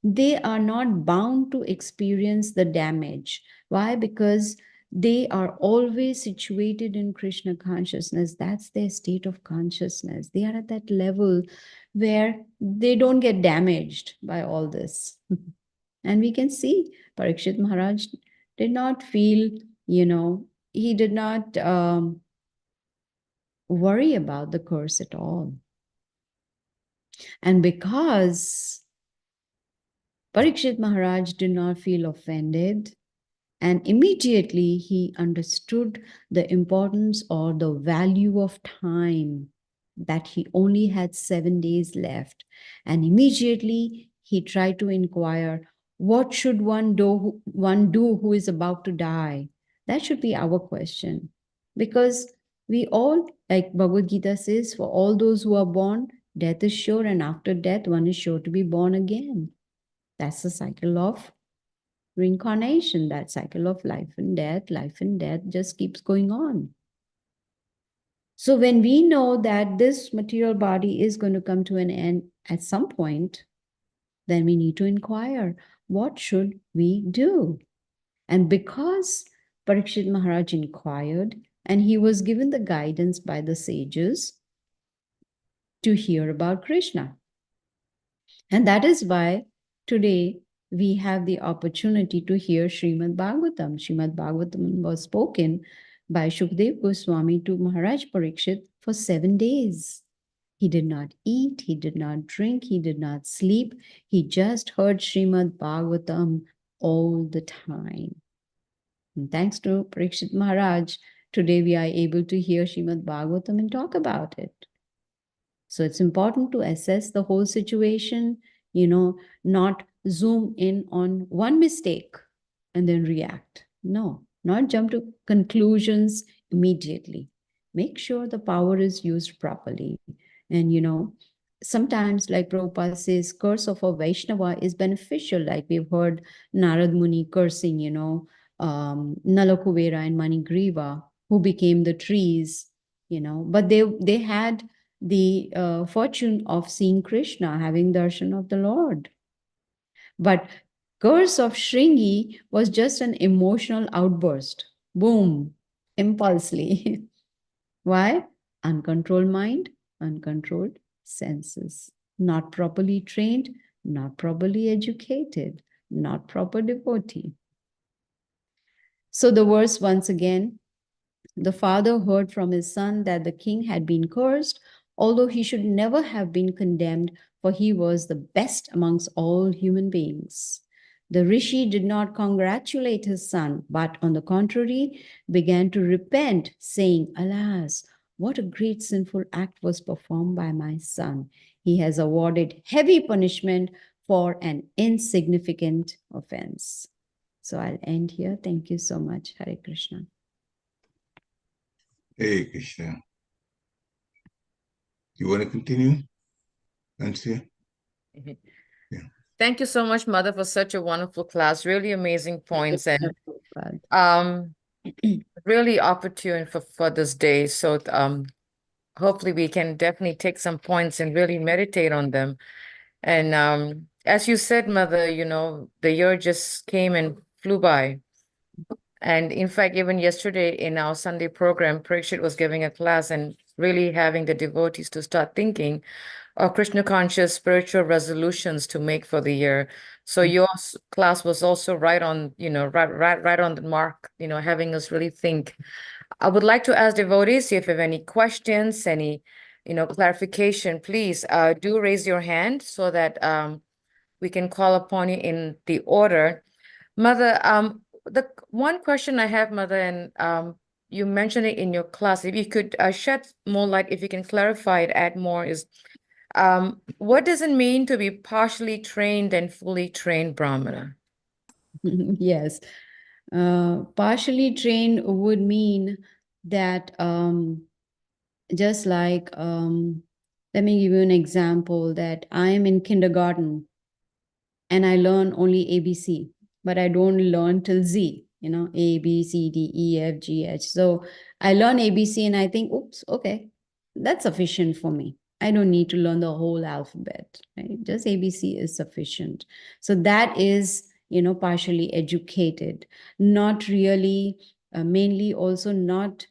they are not bound to experience the damage. Why? Because they are always situated in Krishna consciousness. That's their state of consciousness. They are at that level where they don't get damaged by all this. And we can see Parikshit Maharaj did not feel, he did not worry about the curse at all. And because Parikshit Maharaj did not feel offended, and immediately he understood the importance or the value of time, that he only had 7 days left. And immediately he tried to inquire, what should one do who is about to die? That should be our question. Because we all, like Bhagavad Gita says, for all those who are born, death is sure, and after death, one is sure to be born again. That's the cycle of reincarnation. That cycle of life and death just keeps going on. So when we know that this material body is going to come to an end at some point, then we need to inquire, what should we do? And because Parikshit Maharaj inquired, and he was given the guidance by the sages to hear about Krishna. And that is why today we have the opportunity to hear Srimad Bhagavatam. Srimad Bhagavatam was spoken by Shukdev Goswami to Maharaj Parikshit for 7 days. He did not eat, he did not drink, he did not sleep. He just heard Srimad Bhagavatam all the time. And thanks to Parikshit Maharaj, today we are able to hear Srimad Bhagavatam and talk about it. So it's important to assess the whole situation, not zoom in on one mistake and then react. No, not jump to conclusions immediately. make sure the power is used properly. And, sometimes, like Prabhupada says, curse of a Vaishnava is beneficial. Like we've heard Narad Muni cursing, Nalakuvera and Manigriva, who became the trees, but they had the fortune of seeing Krishna, having darshan of the Lord. But curse of Shringi was just an emotional outburst. Boom, impulsively. Why? Uncontrolled mind, uncontrolled senses. Not properly trained, not properly educated, not proper devotee. So the verse once again, the father heard from his son that the king had been cursed, although he should never have been condemned, for he was the best amongst all human beings. The rishi did not congratulate his son, but on the contrary, began to repent, saying, Alas, what a great sinful act was performed by my son. He has awarded heavy punishment for an insignificant offense. So I'll end here. Thank you so much. Hare Krishna. Hey, Krishna. You want to continue? Answer? Yeah. Thank you so much, Mother, for such a wonderful class. Really amazing points and really opportune for this day. So hopefully we can definitely take some points and really meditate on them. And as you said, Mother, the year just came and flew by. And in fact, even yesterday in our Sunday program, Parikshit was giving a class and really having the devotees to start thinking of Krishna conscious spiritual resolutions to make for the year. So your class was also right on, right on the mark, having us really think. I would like to ask devotees if you have any questions, any, clarification, please do raise your hand so that we can call upon you in the order. Mother, the one question I have, Mother, and you mentioned it in your class, if you could shed more light, if you can clarify it, add more, is what does it mean to be partially trained and fully trained Brahmana? Yes. Partially trained would mean that just like, let me give you an example, that I am in kindergarten and I learn only ABC, but I don't learn till Z, A, B, C, D, E, F, G, H. So I learn ABC and I think, oops, okay, that's sufficient for me. I don't need to learn the whole alphabet, right? Just ABC is sufficient. So that is, partially educated, not really, mainly also not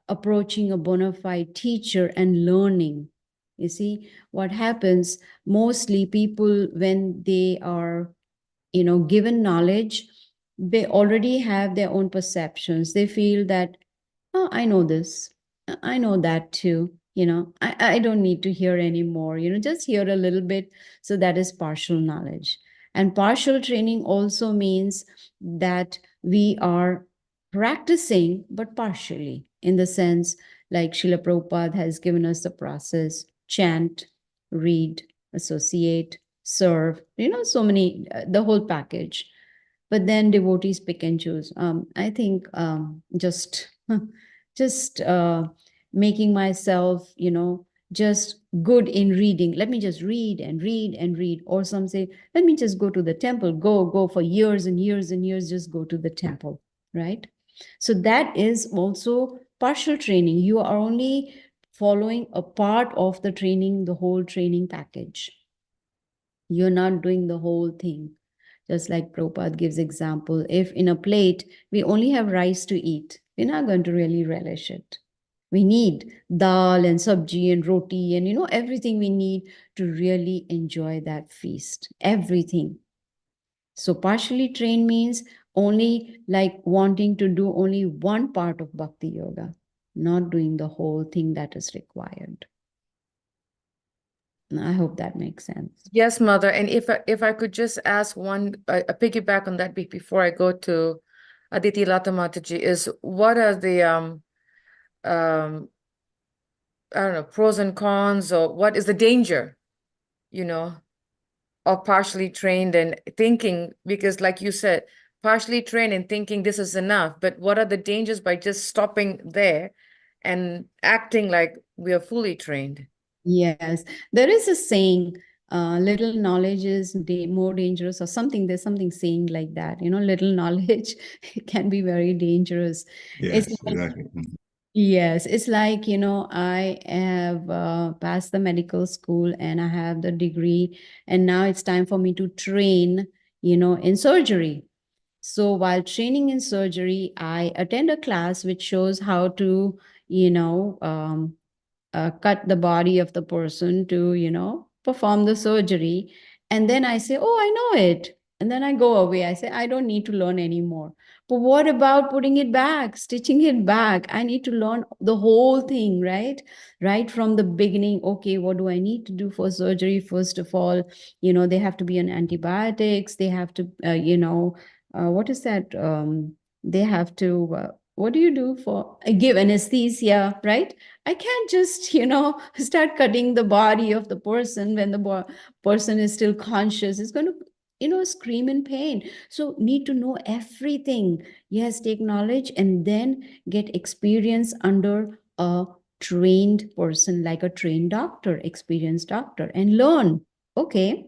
approaching a bona fide teacher and learning. You see, what happens mostly people, when they are, given knowledge, they already have their own perceptions. They feel that, oh, I know this, I know that too. I don't need to hear anymore, just hear a little bit. So that is partial knowledge. And partial training also means that we are practicing, but partially, in the sense like Srila Prabhupada has given us the process: chant, read, associate, serve, so many, the whole package. But then devotees pick and choose. I think just making myself, just good in reading. Let me just read and read and read. Or some say, let me just go to the temple, go for years and years and years, just go to the temple, right? So that is also partial training. You are only following a part of the training, the whole training package. You're not doing the whole thing. Just like Prabhupada gives example, if in a plate we only have rice to eat, we're not going to really relish it. We need dal and sabji and roti and everything we need to really enjoy that feast. Everything. So partially trained means only like wanting to do only one part of bhakti yoga, not doing the whole thing that is required. I hope that makes sense. Yes, Mother. And if I could just ask one, a piggyback on that before I go to Aditi Lata Mataji, is what are the I don't know, pros and cons, or what is the danger, of partially trained and thinking, because like you said, partially trained and thinking this is enough, but what are the dangers by just stopping there and acting like we are fully trained. Yes, there is a saying, little knowledge is more dangerous, or something. There's something saying like that, little knowledge can be very dangerous. It's Yes, like, exactly. yes, it's like, I have passed the medical school and I have the degree, and now it's time for me to train, in surgery. So while training in surgery, I attend a class which shows how to, cut the body of the person to, perform the surgery. And then I say, oh, I know it. And then I go away. I say, I don't need to learn anymore. But what about putting it back, stitching it back? I need to learn the whole thing, right? Right from the beginning. Okay, what do I need to do for surgery? First of all, they have to be on antibiotics. They have to, what is that? They have to, what do you do for, give anesthesia, right? I can't just, start cutting the body of the person when the person is still conscious. It's going to, scream in pain. So need to know everything. Yes, take knowledge and then get experience under a trained person, like a trained doctor, experienced doctor, and learn. Okay,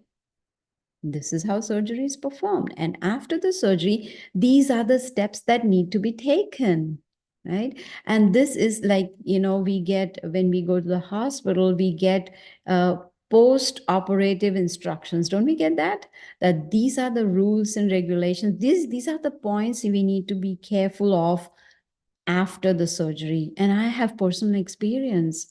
this is how surgery is performed. And after the surgery, these are the steps that need to be taken, right? And this is like, we get, when we go to the hospital, we get post-operative instructions. Don't we get that? That these are the rules and regulations. These are the points we need to be careful of after the surgery. And I have personal experience.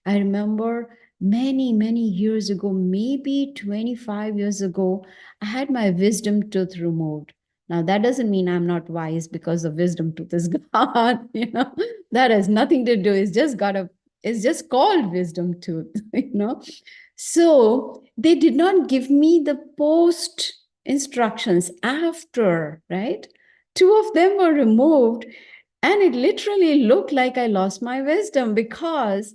I remember many, many years ago, maybe 25 years ago, I had my wisdom tooth removed. Now, that doesn't mean I'm not wise because the wisdom tooth is gone. That has nothing to do. It's just called wisdom tooth. So they did not give me the post instructions after, right? Two of them were removed, and it literally looked like I lost my wisdom because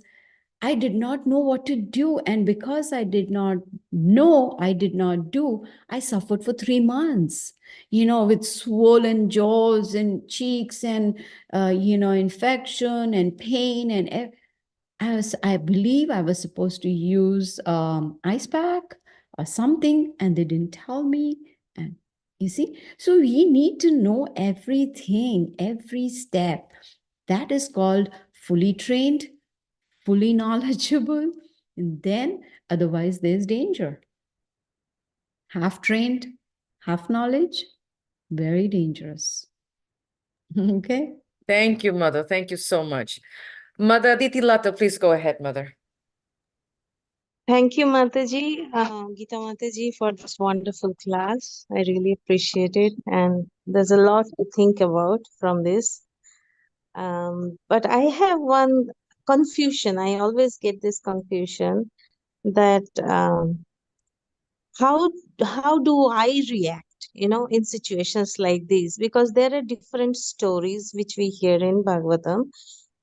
I did not know what to do. And because I did not know, I did not do, I suffered for 3 months, with swollen jaws and cheeks and, infection and pain. And I believe I was supposed to use ice pack or something, and they didn't tell me. And you see, so we need to know everything, every step. That is called fully trained, fully knowledgeable. And then otherwise there's danger. Half trained, half knowledge, very dangerous. Okay. Thank you, Mother. Thank you so much. Mother Titilata, please go ahead, Mother. Thank you, Mataji, Gita Mataji, for this wonderful class. I really appreciate it. And there's a lot to think about from this. But I have one confusion. I always get this confusion that how do I react, in situations like these? Because there are different stories which we hear in Bhagavatam.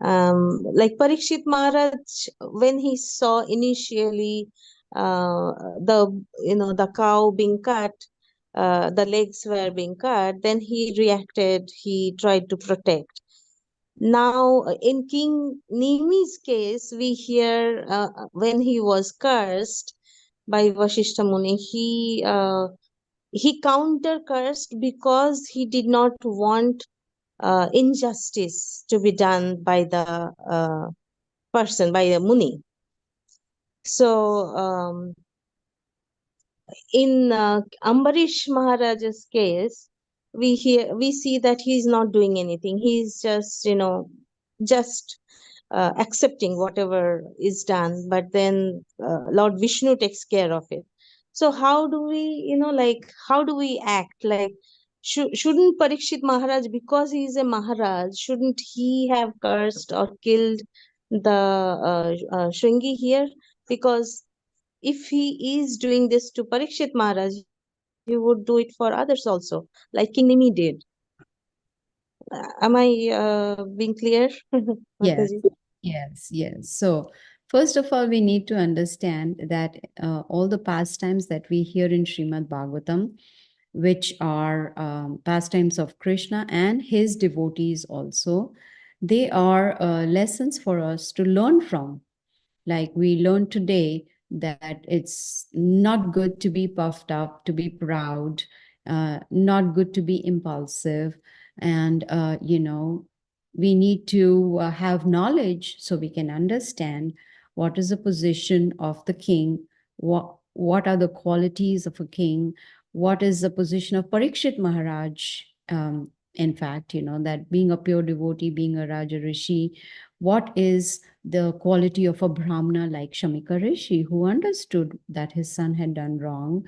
Like Parikshit Maharaj, when he saw initially the cow being cut, the legs were being cut, then he reacted, he tried to protect. Now, in King Nimi's case, we hear when he was cursed by Vashishta Muni, he counter cursed because he did not want injustice to be done by the person, by the Muni. So, in Ambarish Maharaj's case, we see that he's not doing anything. He's just just accepting whatever is done, but then Lord Vishnu takes care of it. So how do we how do we act? Like, shouldn't Parikshit Maharaj, because he is a Maharaj, shouldn't he have cursed or killed the Shringi here? Because if he is doing this to Parikshit Maharaj, he would do it for others also, like King Nimi did. Am I being clear? Yes, Mataji? yes. So, first of all, we need to understand that all the pastimes that we hear in Srimad Bhagavatam, which are pastimes of Krishna and his devotees also, they are lessons for us to learn from. Like we learned today that it's not good to be puffed up, to be proud, not good to be impulsive. And, we need to have knowledge so we can understand what is the position of the king, what are the qualities of a king, what is the position of Parikshit Maharaj. In fact, that being a pure devotee, being a Raja Rishi, what is the quality of a Brahmana like Shamika Rishi, who understood that his son had done wrong,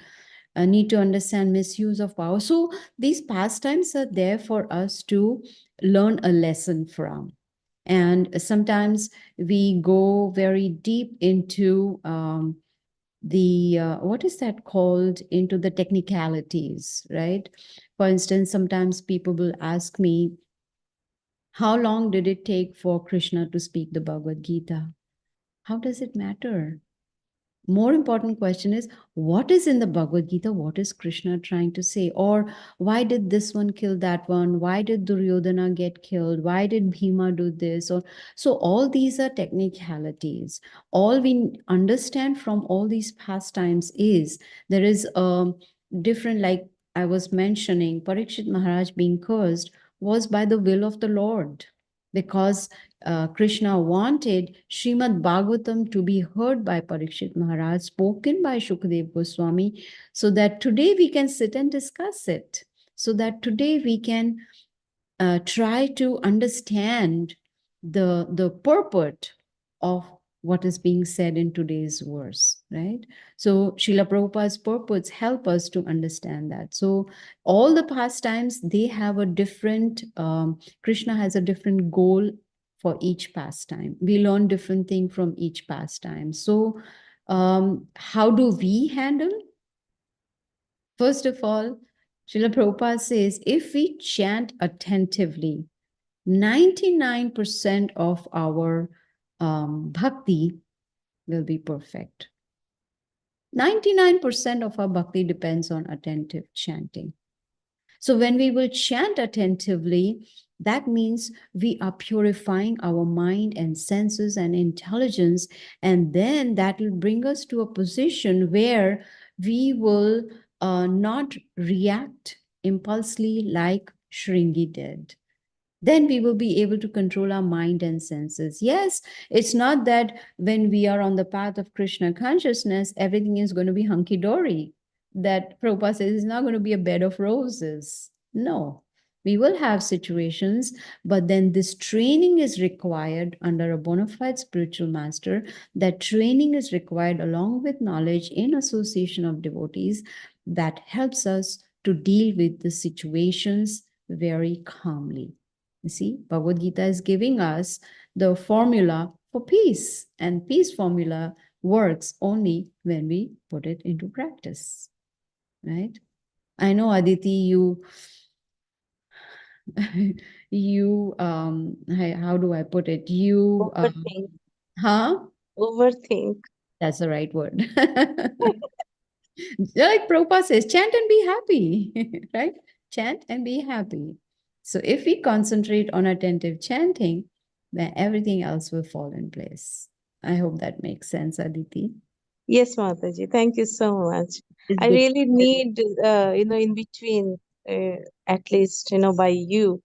need to understand misuse of power. So these pastimes are there for us to learn a lesson from. And sometimes we go very deep into what is that called, into the technicalities, right? For instance, sometimes people will ask me, how long did it take for Krishna to speak the Bhagavad Gita? How does it matter? More important question is, what is in the Bhagavad Gita? What is Krishna trying to say? Or why did this one kill that one? Why did Duryodhana get killed? Why did Bhima do this? Or so all these are technicalities. All we understand from all these pastimes is there is a different, like I was mentioning, Parikshit Maharaj being cursed was by the will of the Lord, because Krishna wanted Srimad Bhagavatam to be heard by Parikshit Maharaj, spoken by Shukadev Goswami, so that today we can sit and discuss it, so that today we can try to understand the purport of what is being said in today's verse, right? So Srila Prabhupada's purports help us to understand that. So all the pastimes, they have a different, Krishna has a different goal for each pastime. We learn different things from each pastime. So how do we handle? First of all, Srila Prabhupada says, if we chant attentively, 99% of our bhakti will be perfect. 99% of our bhakti depends on attentive chanting. So when we will chant attentively, that means we are purifying our mind and senses and intelligence, and then that will bring us to a position where we will not react impulsively like Shringi did. Then we will be able to control our mind and senses. Yes, it's not that when we are on the path of Krishna consciousness, everything is going to be hunky-dory. That Prabhupada says is not going to be a bed of roses. No, we will have situations, but then this training is required under a bona fide spiritual master. That training is required along with knowledge in association of devotees that helps us to deal with the situations very calmly. You see, Bhagavad Gita is giving us the formula for peace, and peace formula works only when we put it into practice, right? I know, Aditi, how do I put it? Overthink. Overthink. That's the right word. Like Prabhupada says, chant and be happy, right? Chant and be happy. So if we concentrate on attentive chanting, then everything else will fall in place. I hope that makes sense, Aditi. Yes, Mataji. Thank you so much. It's I good. really need, in between, at least, by you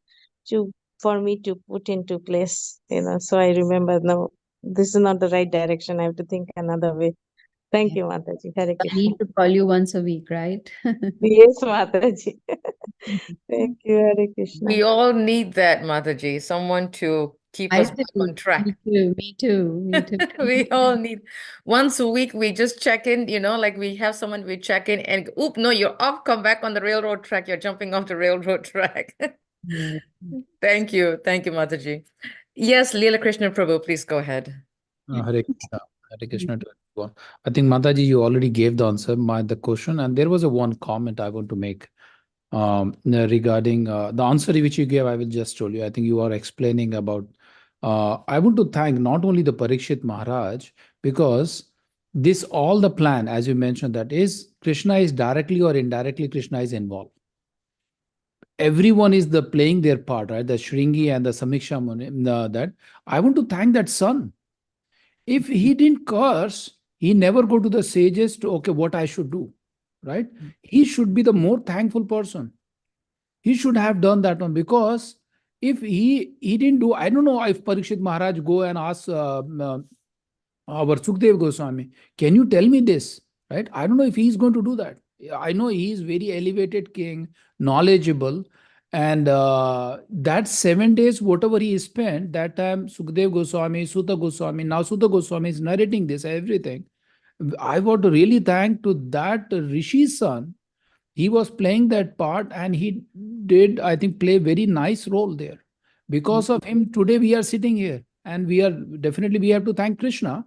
for me to put into place, so I remember, no, this is not the right direction. I have to think another way. Thank you, Mataji. Hare I Krishna. need to call you once a week, right? Yes, Mataji. Thank you, Hare Krishna. We all need that, Mataji, someone to keep I us back do. on track. Me too. We all need once a week, we just check in, like we have someone we check in and oop, no, you're off, come back on the railroad track. You're jumping off the railroad track. Yeah. Thank you. Thank you, Mataji. Yes, Leela Krishna Prabhu, please go ahead. Hare Krishna. Hare Krishna to everyone. I think Mataji, you already gave the answer, the question, and there was one comment I want to make regarding the answer which you gave. I will just tell you. I think you are explaining about. I want to thank not only the Parikshit Maharaj, because this all the plan, as you mentioned, that is Krishna is directly or indirectly Krishna is involved. everyone is playing their part, right? The Shringi and the Samiksha Muni, that I want to thank that son. If he didn't curse, he never go to the sages to, okay, what I should do, right? He should be the more thankful person. He should have done that one, because if he didn't do, I don't know if Parikshit Maharaj go and ask our Sukdev Goswami, can you tell me this? Right? I don't know if he's going to do that. I know he's very elevated king, knowledgeable, and that 7 days, whatever he spent, that time Sukdev Goswami, Suta Goswami, now Suta Goswami is narrating this, everything. I want to really thank to that Rishi's son. He was playing that part, and he did, I think, play very nice role there. Because of him, today we are sitting here, and we are definitely, we have to thank Krishna.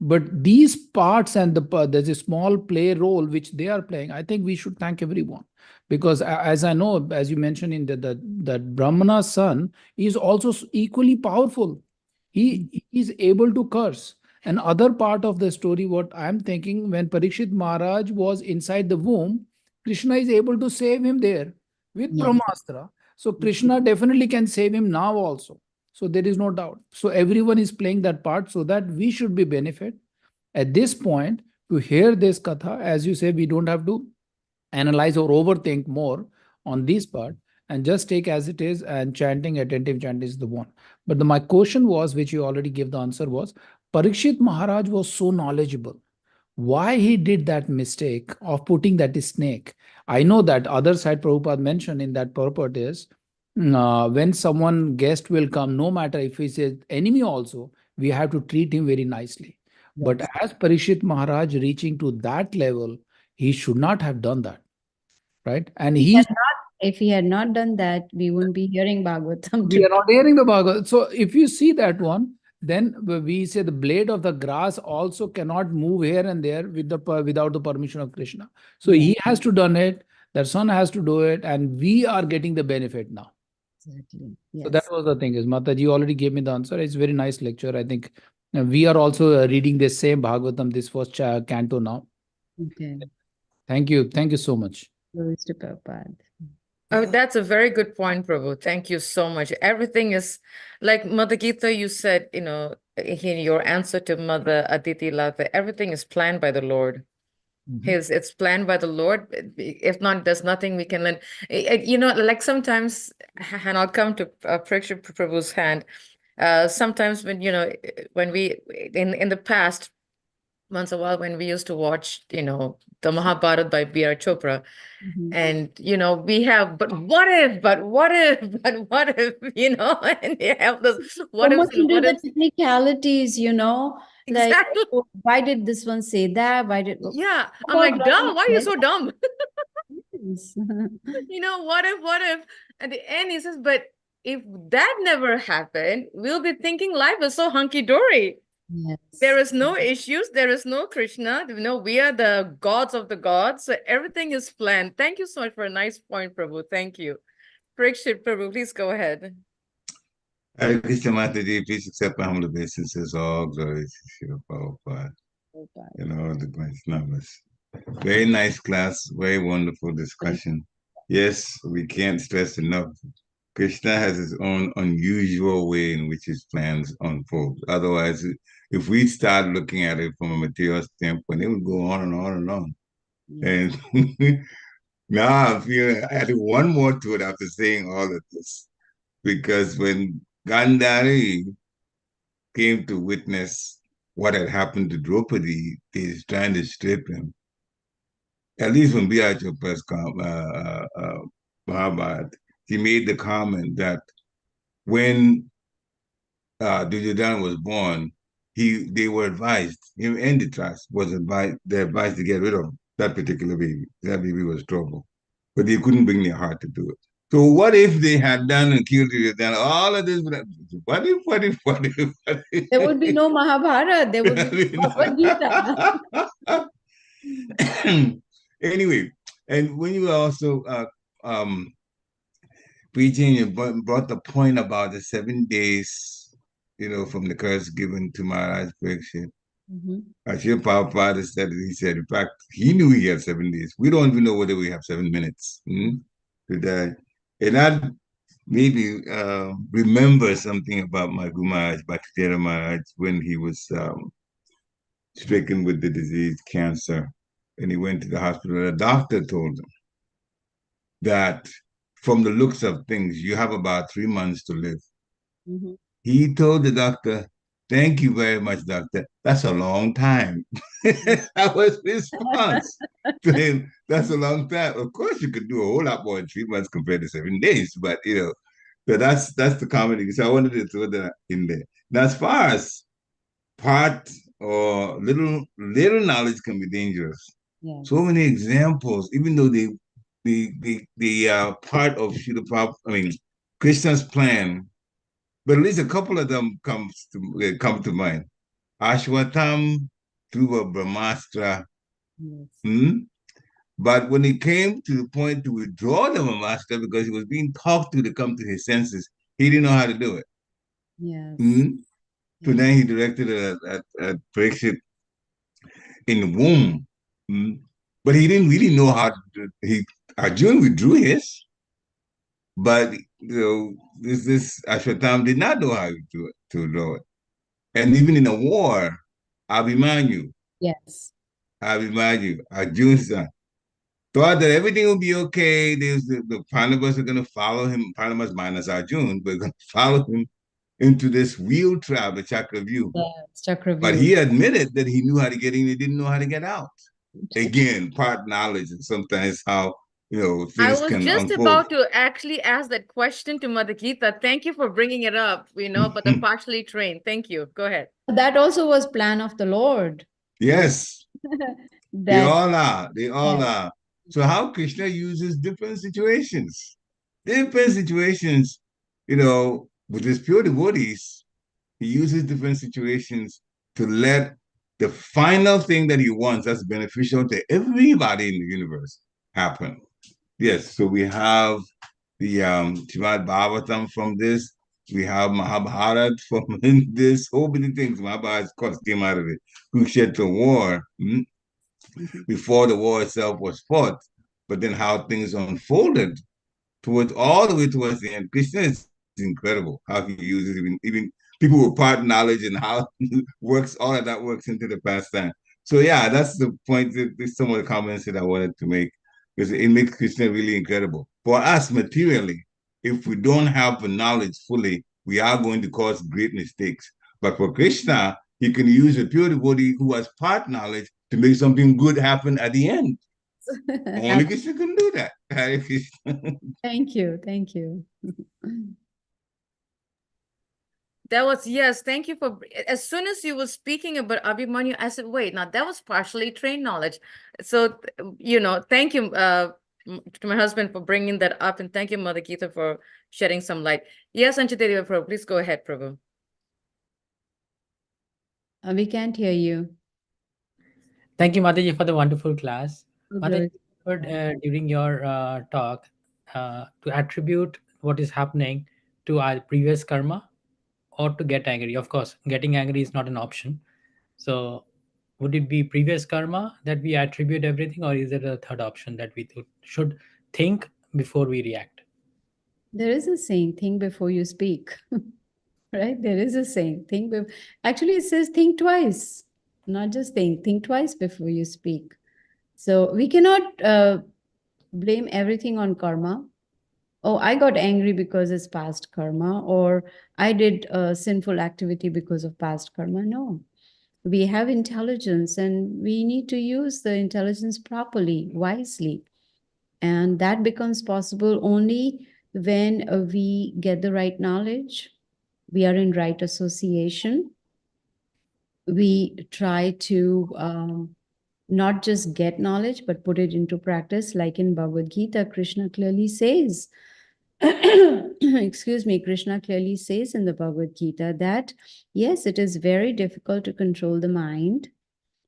But these parts and there's a small play role which they are playing. I think we should thank everyone, because as I know, as you mentioned in that Brahmana's son is also equally powerful. He is able to curse. And other part of the story, what I'm thinking, when Parikshit Maharaj was inside the womb, Krishna is able to save him there with Yes. Brahmastra. So Krishna definitely can save him now also. So there is no doubt. So everyone is playing that part, so that we should be benefit. At this point, to hear this katha, as you say, we don't have to analyze or overthink more on this part, and just take as it is, and chanting, attentive chanting is the one. But my question was, which you already gave the answer, was Parikshit Maharaj was so knowledgeable. Why he did that mistake of putting that snake? I know that other side Prabhupada mentioned in that purport is, when someone guest will come, no matter if he's an enemy also, we have to treat him very nicely. But Yes. as Parikshit Maharaj reaching to that level, he should not have done that, right? And If he had not done that, we wouldn't be hearing Bhagavatam we are today. not hearing the Bhagavad. So if you see that one, then we say the blade of the grass also cannot move here and there without the permission of Krishna. So Yeah. he has to done it, their son has to do it, and we are getting the benefit now. Exactly. So that Yes. was the thing is, Mataji already gave me the answer. It's very nice lecture. I think we are also reading the same Bhagavatam, this first canto now. Okay. Thank you. Thank you so much. Glories to Prabhupada. Oh, that's a very good point, Prabhu. Thank you so much. Everything is like Mother Gita, you said, in your answer to Mother Aditi Lata, everything is planned by the Lord. It's planned by the Lord. If not, there's nothing we can learn. Like sometimes, and I'll come to Prakshit Prabhu's hand. Sometimes when we in the past, once a while, when we used to watch, the Mahabharata by B.R. Chopra, and we have, but what if, but what if, but what if, and they have this what So ifs much and into what the ifs. technicalities, like, Exactly. oh, why did this one say that? Why did Yeah, I'm about like, what duh, he why are you said? so dumb? Yes. What if? At the end, he says, but if that never happened, we'll be thinking life is so hunky-dory. Yes. There is no issues. There is no Krishna. We are the gods of the gods. So everything is planned. Thank you so much for a nice point, Prabhu. Thank you. Parikshit Prabhu, please go ahead. Hare Krishna Mataji, please accept my humble obeisances. All glories to Srila Prabhupada. The great numbers. Very nice class, very wonderful discussion. Yes, we can't stress enough. Krishna has his own unusual way in which his plans unfold. Otherwise, if we start looking at it from a material standpoint, it would go on and on and on. Yes. And now I'm feeling adding one more to it after saying all of this. Because when Gandhari came to witness what had happened to Draupadi, he's trying to strip him. At least when B.I. Chopra's Mahabharata, he made the comment that when Duryodhana was born, they were advised, him and the trust was advised, they advised to get rid of that particular baby. That baby was trouble. But they couldn't bring their heart to do it. So what if they had done and killed Duryodhana? All of this, what if? There would be no Mahabharata. There would be no Bhagavad Gita. Anyway, and when you also preaching, you brought the point about the 7 days, from the curse given to Maharaj Parikshit. Srila Prabhupada said, he said, in fact, he knew he had 7 days. We don't even know whether we have 7 minutes to die. And that made me remember something about my Guru Maharaj, Bhaktisiddhanta Maharaj, when he was stricken with the disease cancer. And he went to the hospital. The doctor told him that from the looks of things, you have about 3 months to live. Mhm. He told the doctor, "Thank you very much, doctor. That's a long time." That was his response to him. That's a long time. Of course, you could do a whole lot more in 3 months compared to 7 days, but but that's the comedy. So I wanted to throw that in there. Now, as far as part or little knowledge can be dangerous. Yes. So many examples, even though the part of Srila Prabhupada, I mean, Krishna's plan, but at least a couple of them come to mind. Ashwatam through a Brahmastra. Yes. But when it came to the point to withdraw the Brahmastra because he was being talked to come to his senses, he didn't know how to do it. Yes. So then he directed a Parikshit in the womb. But he didn't really know how to. Arjun withdrew his, but this Ashwatam did not know how to do it. And even in a war, Abhimanyu, Yes. Arjun's son, thought that everything would be okay. There's the Pandavas are going to follow him. Pandavas minus Arjun, but going to follow him into this wheel trap, the Chakravyuh. Yes, Chakravyuh. But he admitted that he knew how to get in, he didn't know how to get out. Again, part knowledge and sometimes how things I was can just unfold. about to actually ask that question to Mother Gita. Thank you for bringing it up, but I'm partially trained. Thank you. Go ahead. That also was plan of the Lord. Yes. They That all are. They all are. So how Krishna uses different situations. With his pure devotees, he uses different situations to let the final thing that he wants that's beneficial to everybody in the universe happen. Yes, so we have the Srimad Bhagavatam from this. We have Mahabharata from this, whole many things. Mahabharata, of course, came out of it. Kurukshetra war, before the war itself was fought, but then how things unfolded all the way towards the end. Krishna is incredible how he uses even people with part knowledge and how works all of that works into the pastime. So yeah, that's the point. There's some of the comments that I wanted to make because it makes Krishna really incredible. For us materially, if we don't have the knowledge fully, we are going to cause great mistakes. But for Krishna, he can use a pure devotee who has part knowledge to make something good happen at the end. Only Krishna can do that. Hare Krishna. Thank you. Thank you. Yes, thank you for, as soon as you were speaking about Abhimanyu, I said, wait, now that was partially trained knowledge. So, thank you to my husband for bringing that up, and thank you, Mother Gita, for shedding some light. Yes, Anchitedeva Prabhu, please go ahead, Prabhu. We can't hear you. Thank you, Mataji, for the wonderful class. Okay. Mataji, during your talk, to attribute what is happening to our previous karma or to get angry. Of course, getting angry is not an option. So would it be previous karma that we attribute everything, or is it a third option that we should think before we react? There is a saying, think before you speak. Right? There is a saying, actually it says think twice, not just think twice before you speak. So we cannot blame everything on karma. Oh, I got angry because it's past karma, or I did a sinful activity because of past karma. No, we have intelligence and we need to use the intelligence properly, wisely. And that becomes possible only when we get the right knowledge, we are in right association, we try to not just get knowledge, but put it into practice. Like in Bhagavad Gita, Krishna clearly says, excuse me, Krishna clearly says in the Bhagavad Gita that, yes, it is very difficult to control the mind,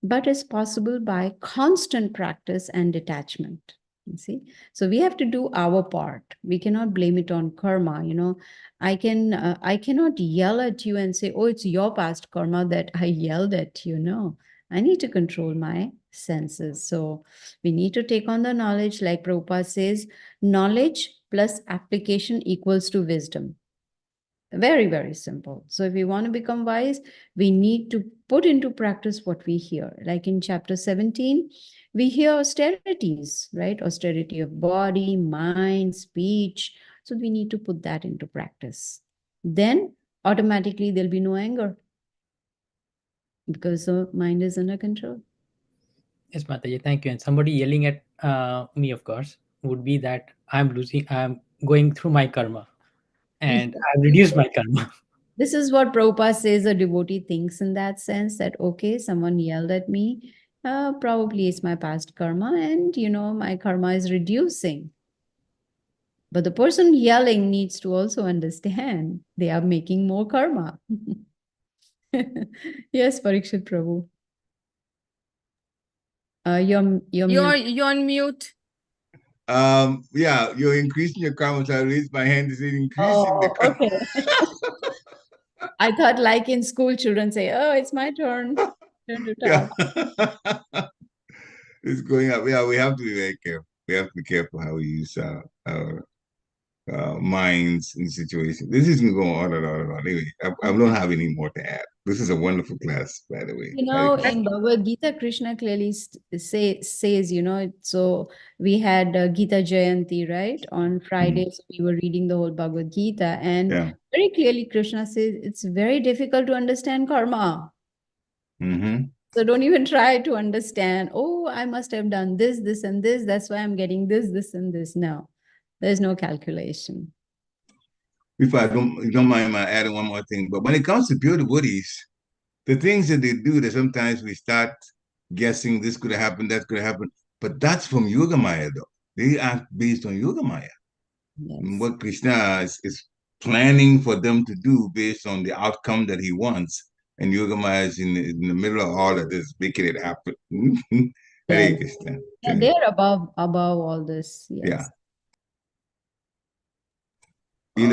but it's possible by constant practice and detachment. You see, so we have to do our part. We cannot blame it on karma. I cannot yell at you and say, oh, it's your past karma that I yelled at you. No, I need to control my senses. So we need to take on the knowledge, like Prabhupada says, knowledge plus application equals to wisdom. Very, very simple. So if we want to become wise, we need to put into practice what we hear. Like in chapter 17, we hear austerities, right? Austerity of body, mind, speech. So we need to put that into practice. Then automatically there'll be no anger because the mind is under control. Yes, Mataji, thank you. And somebody yelling at me, of course, would be that I'm going through my karma and I've reduced my karma. This is what Prabhupada says a devotee thinks in that sense, that, okay, someone yelled at me, probably it's my past karma, and, my karma is reducing. But the person yelling needs to also understand they are making more karma. Yes, Parikshit Prabhu. You're on mute. Yeah, you're increasing your karma. So I raised my hand to say increasing the karma. Okay. I thought like in school, children say, oh, it's my turn to Yeah. talk. It's going up. Yeah, we have to be very careful. We have to be careful how we use our minds in situations. This isn't going on and on and on. Anyway, I don't have any more to add. This is a wonderful class, by the way. In Bhagavad Gita, Krishna clearly says, so we had Gita Jayanti, right? On Fridays, we were reading the whole Bhagavad Gita, and very clearly Krishna says it's very difficult to understand karma. So don't even try to understand, oh, I must have done this, this, and this. That's why I'm getting this, this, and this. No, there's no calculation. If you don't mind my adding one more thing, but when it comes to pure devotees, the things that they do, that sometimes we start guessing this could have happened, that could have happened, but that's from Yoga Maya, though. They act based on Yoga Maya. Yes. What Krishna is planning for them to do based on the outcome that he wants. And Yoga Maya is in the middle of all of this, making it happen. Hare Krishna. Yeah, they're above all this. Yes. Yeah.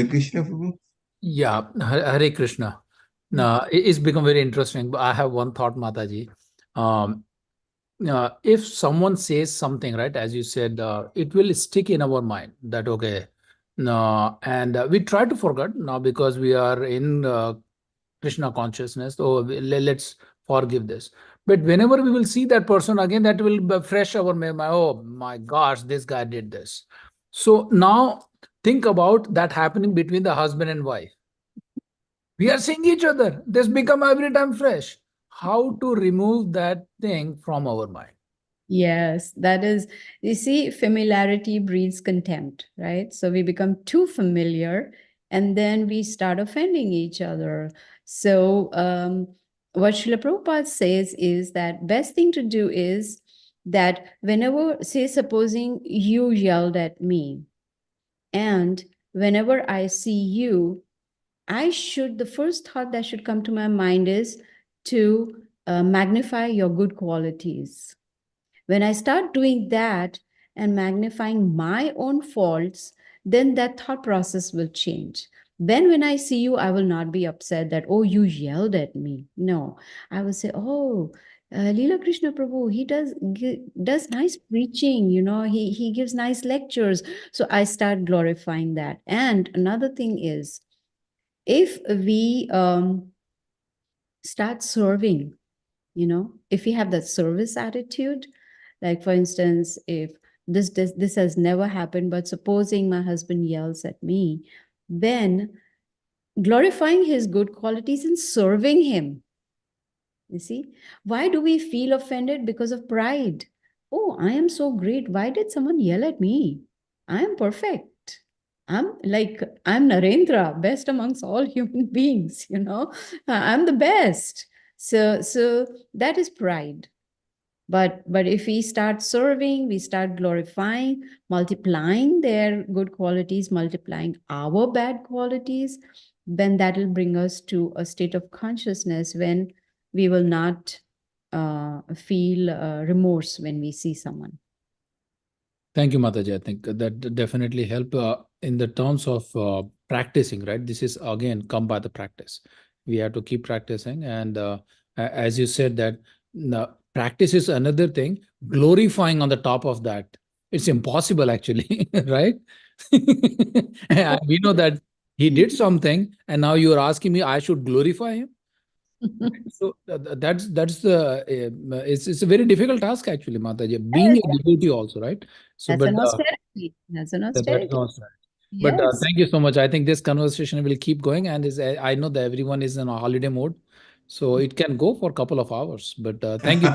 Krishna, Prabhu? Yeah, Hare Krishna. Now, it's become very interesting. I have one thought, Mataji. If someone says something, right, as you said, it will stick in our mind that, okay, and we try to forget now because we are in Krishna consciousness. So let's forgive this. But whenever we will see that person again, that will fresh our memory. Oh my gosh, this guy did this. So now think about that happening between the husband and wife. We are seeing each other. This become every time fresh. How to remove that thing from our mind? Yes, that is, you see, familiarity breeds contempt, right? So we become too familiar and then we start offending each other. So what Srila Prabhupada says is that best thing to do is that whenever, say, supposing you yelled at me, and whenever I see you, the first thought that should come to my mind is to magnify your good qualities. When I start doing that and magnifying my own faults, then that thought process will change. Then when I see you, I will not be upset that, oh, you yelled at me. No, I will say, oh, Leela Krishna Prabhu, he does nice preaching, he gives nice lectures. So I start glorifying that. And another thing is, if we start serving, if we have that service attitude, like for instance, if this has never happened, but supposing my husband yells at me, then glorifying his good qualities and serving him. You see, why do we feel offended? Because of pride. Oh, I am so great. Why did someone yell at me? I am perfect. I'm Narendra, best amongst all human beings, I'm the best. So that is pride. But if we start serving, we start glorifying, multiplying their good qualities, multiplying our bad qualities, then that will bring us to a state of consciousness when we will not feel remorse when we see someone. Thank you, Mataji. I think that definitely help in the terms of practicing, right? This is again come by the practice. We have to keep practicing. And as you said that Now, practice is another thing. Glorifying on the top of that, it's impossible actually, right? And we know that he did something, and now you are asking me I should glorify him. So that's the it's a very difficult task actually, Mataji. Being Yes, a devotee also, right? So, that's but an austerity. That's an that's austerity. not right. But Yes. thank you so much. I think this conversation will keep going, and is I know that everyone is in a holiday mode, so it can go for a couple of hours. But thank you.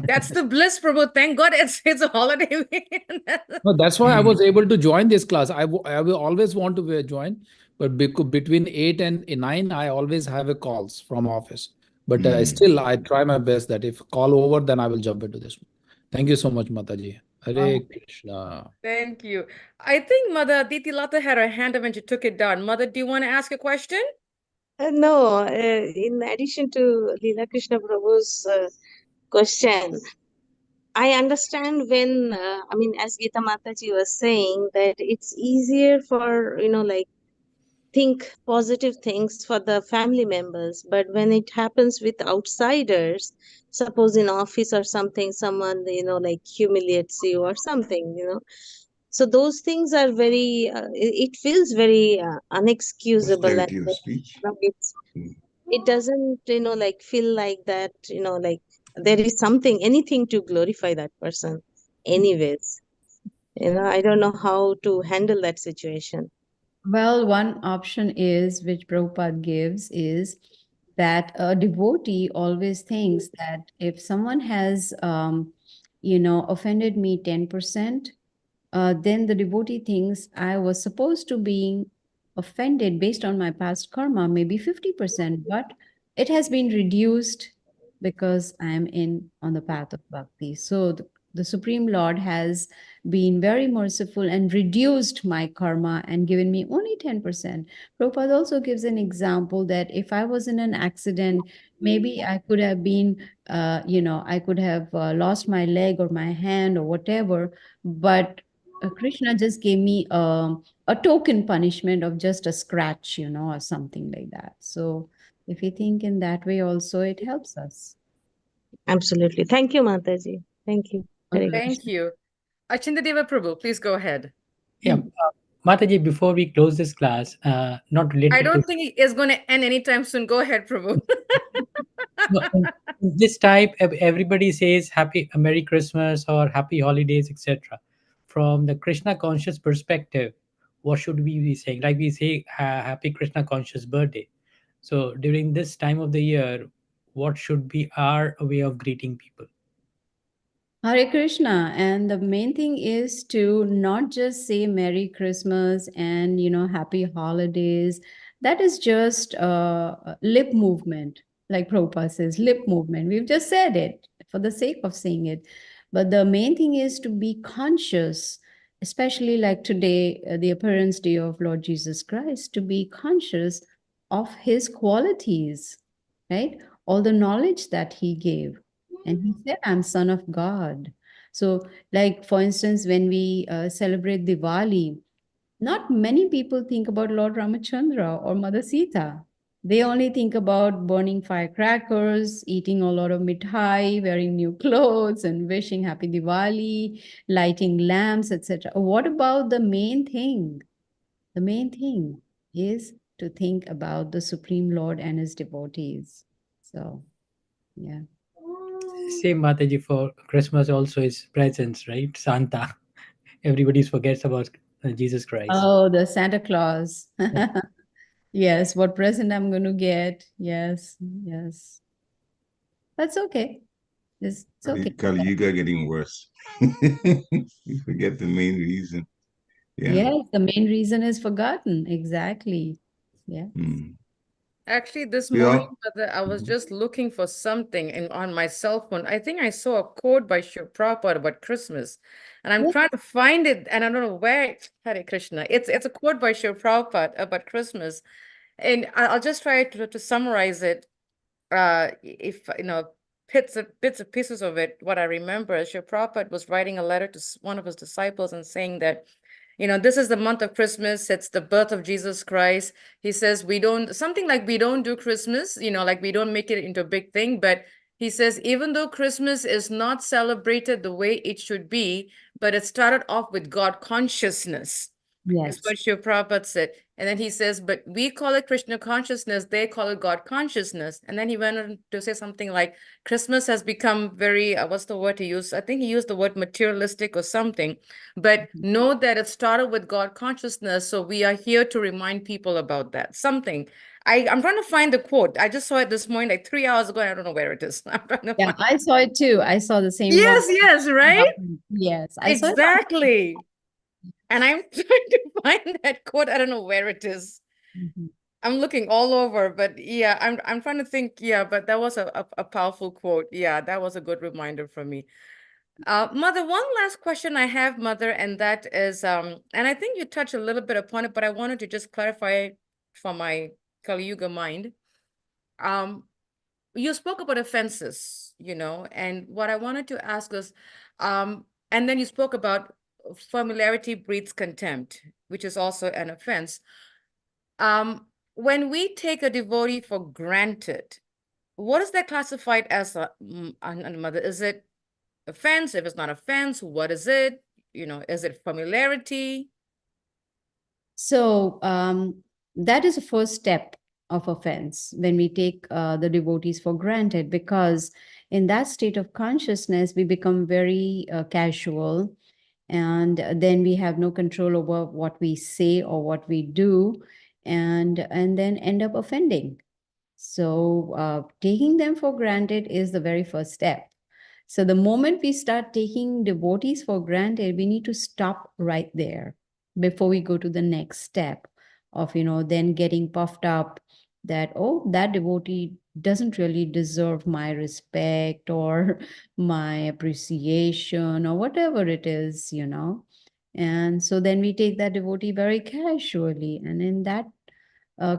That's the bliss, Prabhu. Thank God it's a holiday weekend. No, that's why I was able to join this class. I will always want to join, but between 8 and 9, I always have a calls from office. But still, I try my best that if call over, then I will jump into this one. Thank you so much, Mataji. Hare Krishna. Thank you. I think Mother Aditi Lata had her hand up and she took it down. Mother, do you want to ask a question? No, in addition to Leela Krishna Prabhu's question, I understand when, I mean, as Gita Mataji was saying, that it's easier for, like, think positive things for the family members. But when it happens with outsiders, suppose in office or something, someone, like humiliates you or something, so those things are very, it feels very unexcusable. And Austerity of speech. it doesn't, like feel like that, like there is something, anything to glorify that person. Anyways, I don't know how to handle that situation. Well, one option is, which Prabhupada gives, is that a devotee always thinks that if someone has, offended me 10%, then the devotee thinks I was supposed to be offended based on my past karma, maybe 50%, but it has been reduced because I am on the path of bhakti. So the Supreme Lord has been very merciful and reduced my karma and given me only 10%. Prabhupada also gives an example that if I was in an accident, maybe I could have been, I could have lost my leg or my hand or whatever, but Krishna just gave me a token punishment of just a scratch, or something like that. So if you think in that way also, it helps us. Absolutely. Thank you, Mataji. Thank you. Hare Thank Krishna. you. Achindadeva Prabhu, please go ahead. Yeah, Mataji, before we close this class, not related I to don't think it is going to end anytime soon. Go ahead, Prabhu. no, in this type, everybody says happy Merry Christmas or Happy Holidays, etc. From the Krishna conscious perspective, what should we be saying? Like we say Happy Krishna conscious birthday. So during this time of the year, what should be our way of greeting people? Hare Krishna. And the main thing is to not just say Merry Christmas and, Happy Holidays. That is just a lip movement, like Prabhupada says, lip movement. We've just said it for the sake of saying it. But the main thing is to be conscious, especially like today, the appearance day of Lord Jesus Christ, to be conscious of his qualities, right? All the knowledge that he gave. And he said, I'm son of God. So, like, for instance, when we celebrate Diwali, not many people think about Lord Ramachandra or Mother Sita. They only think about burning firecrackers, eating a lot of mithai, wearing new clothes, and wishing happy Diwali, lighting lamps, etc. What about the main thing? The main thing is to think about the Supreme Lord and his devotees. So, yeah. Same Mataji for Christmas also is presents, right? Santa. Everybody forgets about Jesus Christ. Oh, the Santa Claus. Yes, what present I'm going to get. Yes, yes. That's okay. It's okay. Kali Yuga getting worse. You forget the main reason. Yeah. Yes, the main reason is forgotten. Exactly. Yeah. Actually, this We morning, all, Mother, I was just looking for something on my cell phone. I think I saw a quote by Sri Prabhupada about Christmas, and I'm Yeah. trying to find it, and I don't know where. Hare Krishna. It's a quote by Sri Prabhupada about Christmas, and I'll just try to summarize it. If bits of pieces of it, what I remember is Sri Prabhupada was writing a letter to one of his disciples and saying that, this is the month of Christmas. It's the birth of Jesus Christ. He says we don't do Christmas, like we don't make it into a big thing, but He says, even though Christmas is not celebrated the way it should be, but it started off with God consciousness. Yes. That's what Shiva Prabhupada said. And then he says, but we call it Krishna consciousness, they call it God consciousness. And then he went on to say something like, Christmas has become very, what's the word he used? I think he used the word materialistic or something. But know that it started with God consciousness. So we are here to remind people about that. Something. I'm trying to find the quote. I just saw it this morning, like 3 hours ago. I don't know where it is. I'm trying to Yeah, find I saw it too. I saw the same Yes, one. yes, right? Yes, I saw it. Exactly. And I'm trying to find that quote. I don't know where it is. Mhm. I'm looking all over, but yeah, I'm trying to think. Yeah, but that was a powerful quote. Yeah, that was a good reminder for me. Mother, one last question I have, Mother, and that is, and I think you touched a little bit upon it, but I wanted to just clarify for my Kali Yuga mind. You spoke about offenses, and what I wanted to ask was, and then you spoke about familiarity breeds contempt, which is also an offense. When we take a devotee for granted, what is that classified as Mother? Is it offense? If it's not offense, what is it? Is it familiarity? So that is the first step of offense when we take the devotees for granted, because in that state of consciousness, we become very casual, and then we have no control over what we say or what we do, and then end up offending. So taking them for granted is the very first step. So the moment we start taking devotees for granted, we need to stop right there before we go to the next step of, then getting puffed up that, oh, that devotee doesn't really deserve my respect or my appreciation or whatever it is. And so then we take that devotee very casually. And in that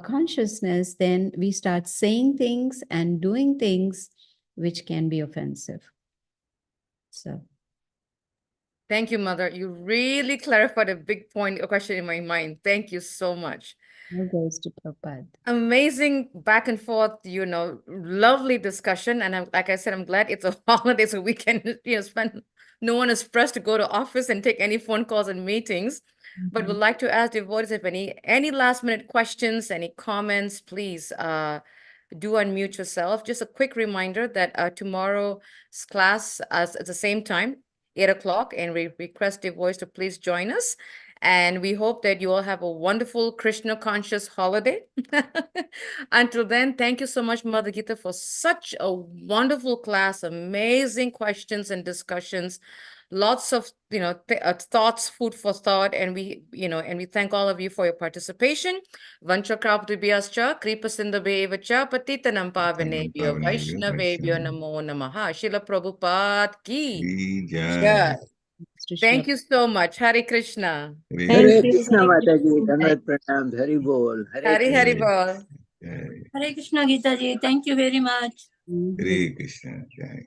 consciousness, then we start saying things and doing things which can be offensive. So, Thank you, Mother. You really clarified a big point, a question in my mind. Thank you so much. all goes to Prabhupada. Amazing back and forth, lovely discussion. And like I said, I'm glad it's a holiday so we can, spend, no one is pressed to go to office and take any phone calls and meetings. But would like to ask devotees if any last minute questions, any comments, please do unmute yourself. Just a quick reminder that tomorrow's class at the same time, 8 o'clock, and we request devotees to please join us. And we hope that you all have a wonderful Krishna conscious holiday. Until then, thank you so much, Mother Gita, for such a wonderful class, amazing questions and discussions. Lots of thoughts, food for thought, and we thank all of you for your participation. Vanchakraptibhyascha kripasindhabeva patitanam pavanebhyo vaishnavebhyo namo namaha. Srila Prabhupada ki jai. Thank you so much. Hare Krishna. Thank Hare you. Krishna Hare Mataji, Krishna. Dandavat Pranam, Hari Bol, Hare Hari Hari Bol. Jai. Hare Krishna, Gita ji. Thank you very much. Mhm. Hare Krishna. Jai.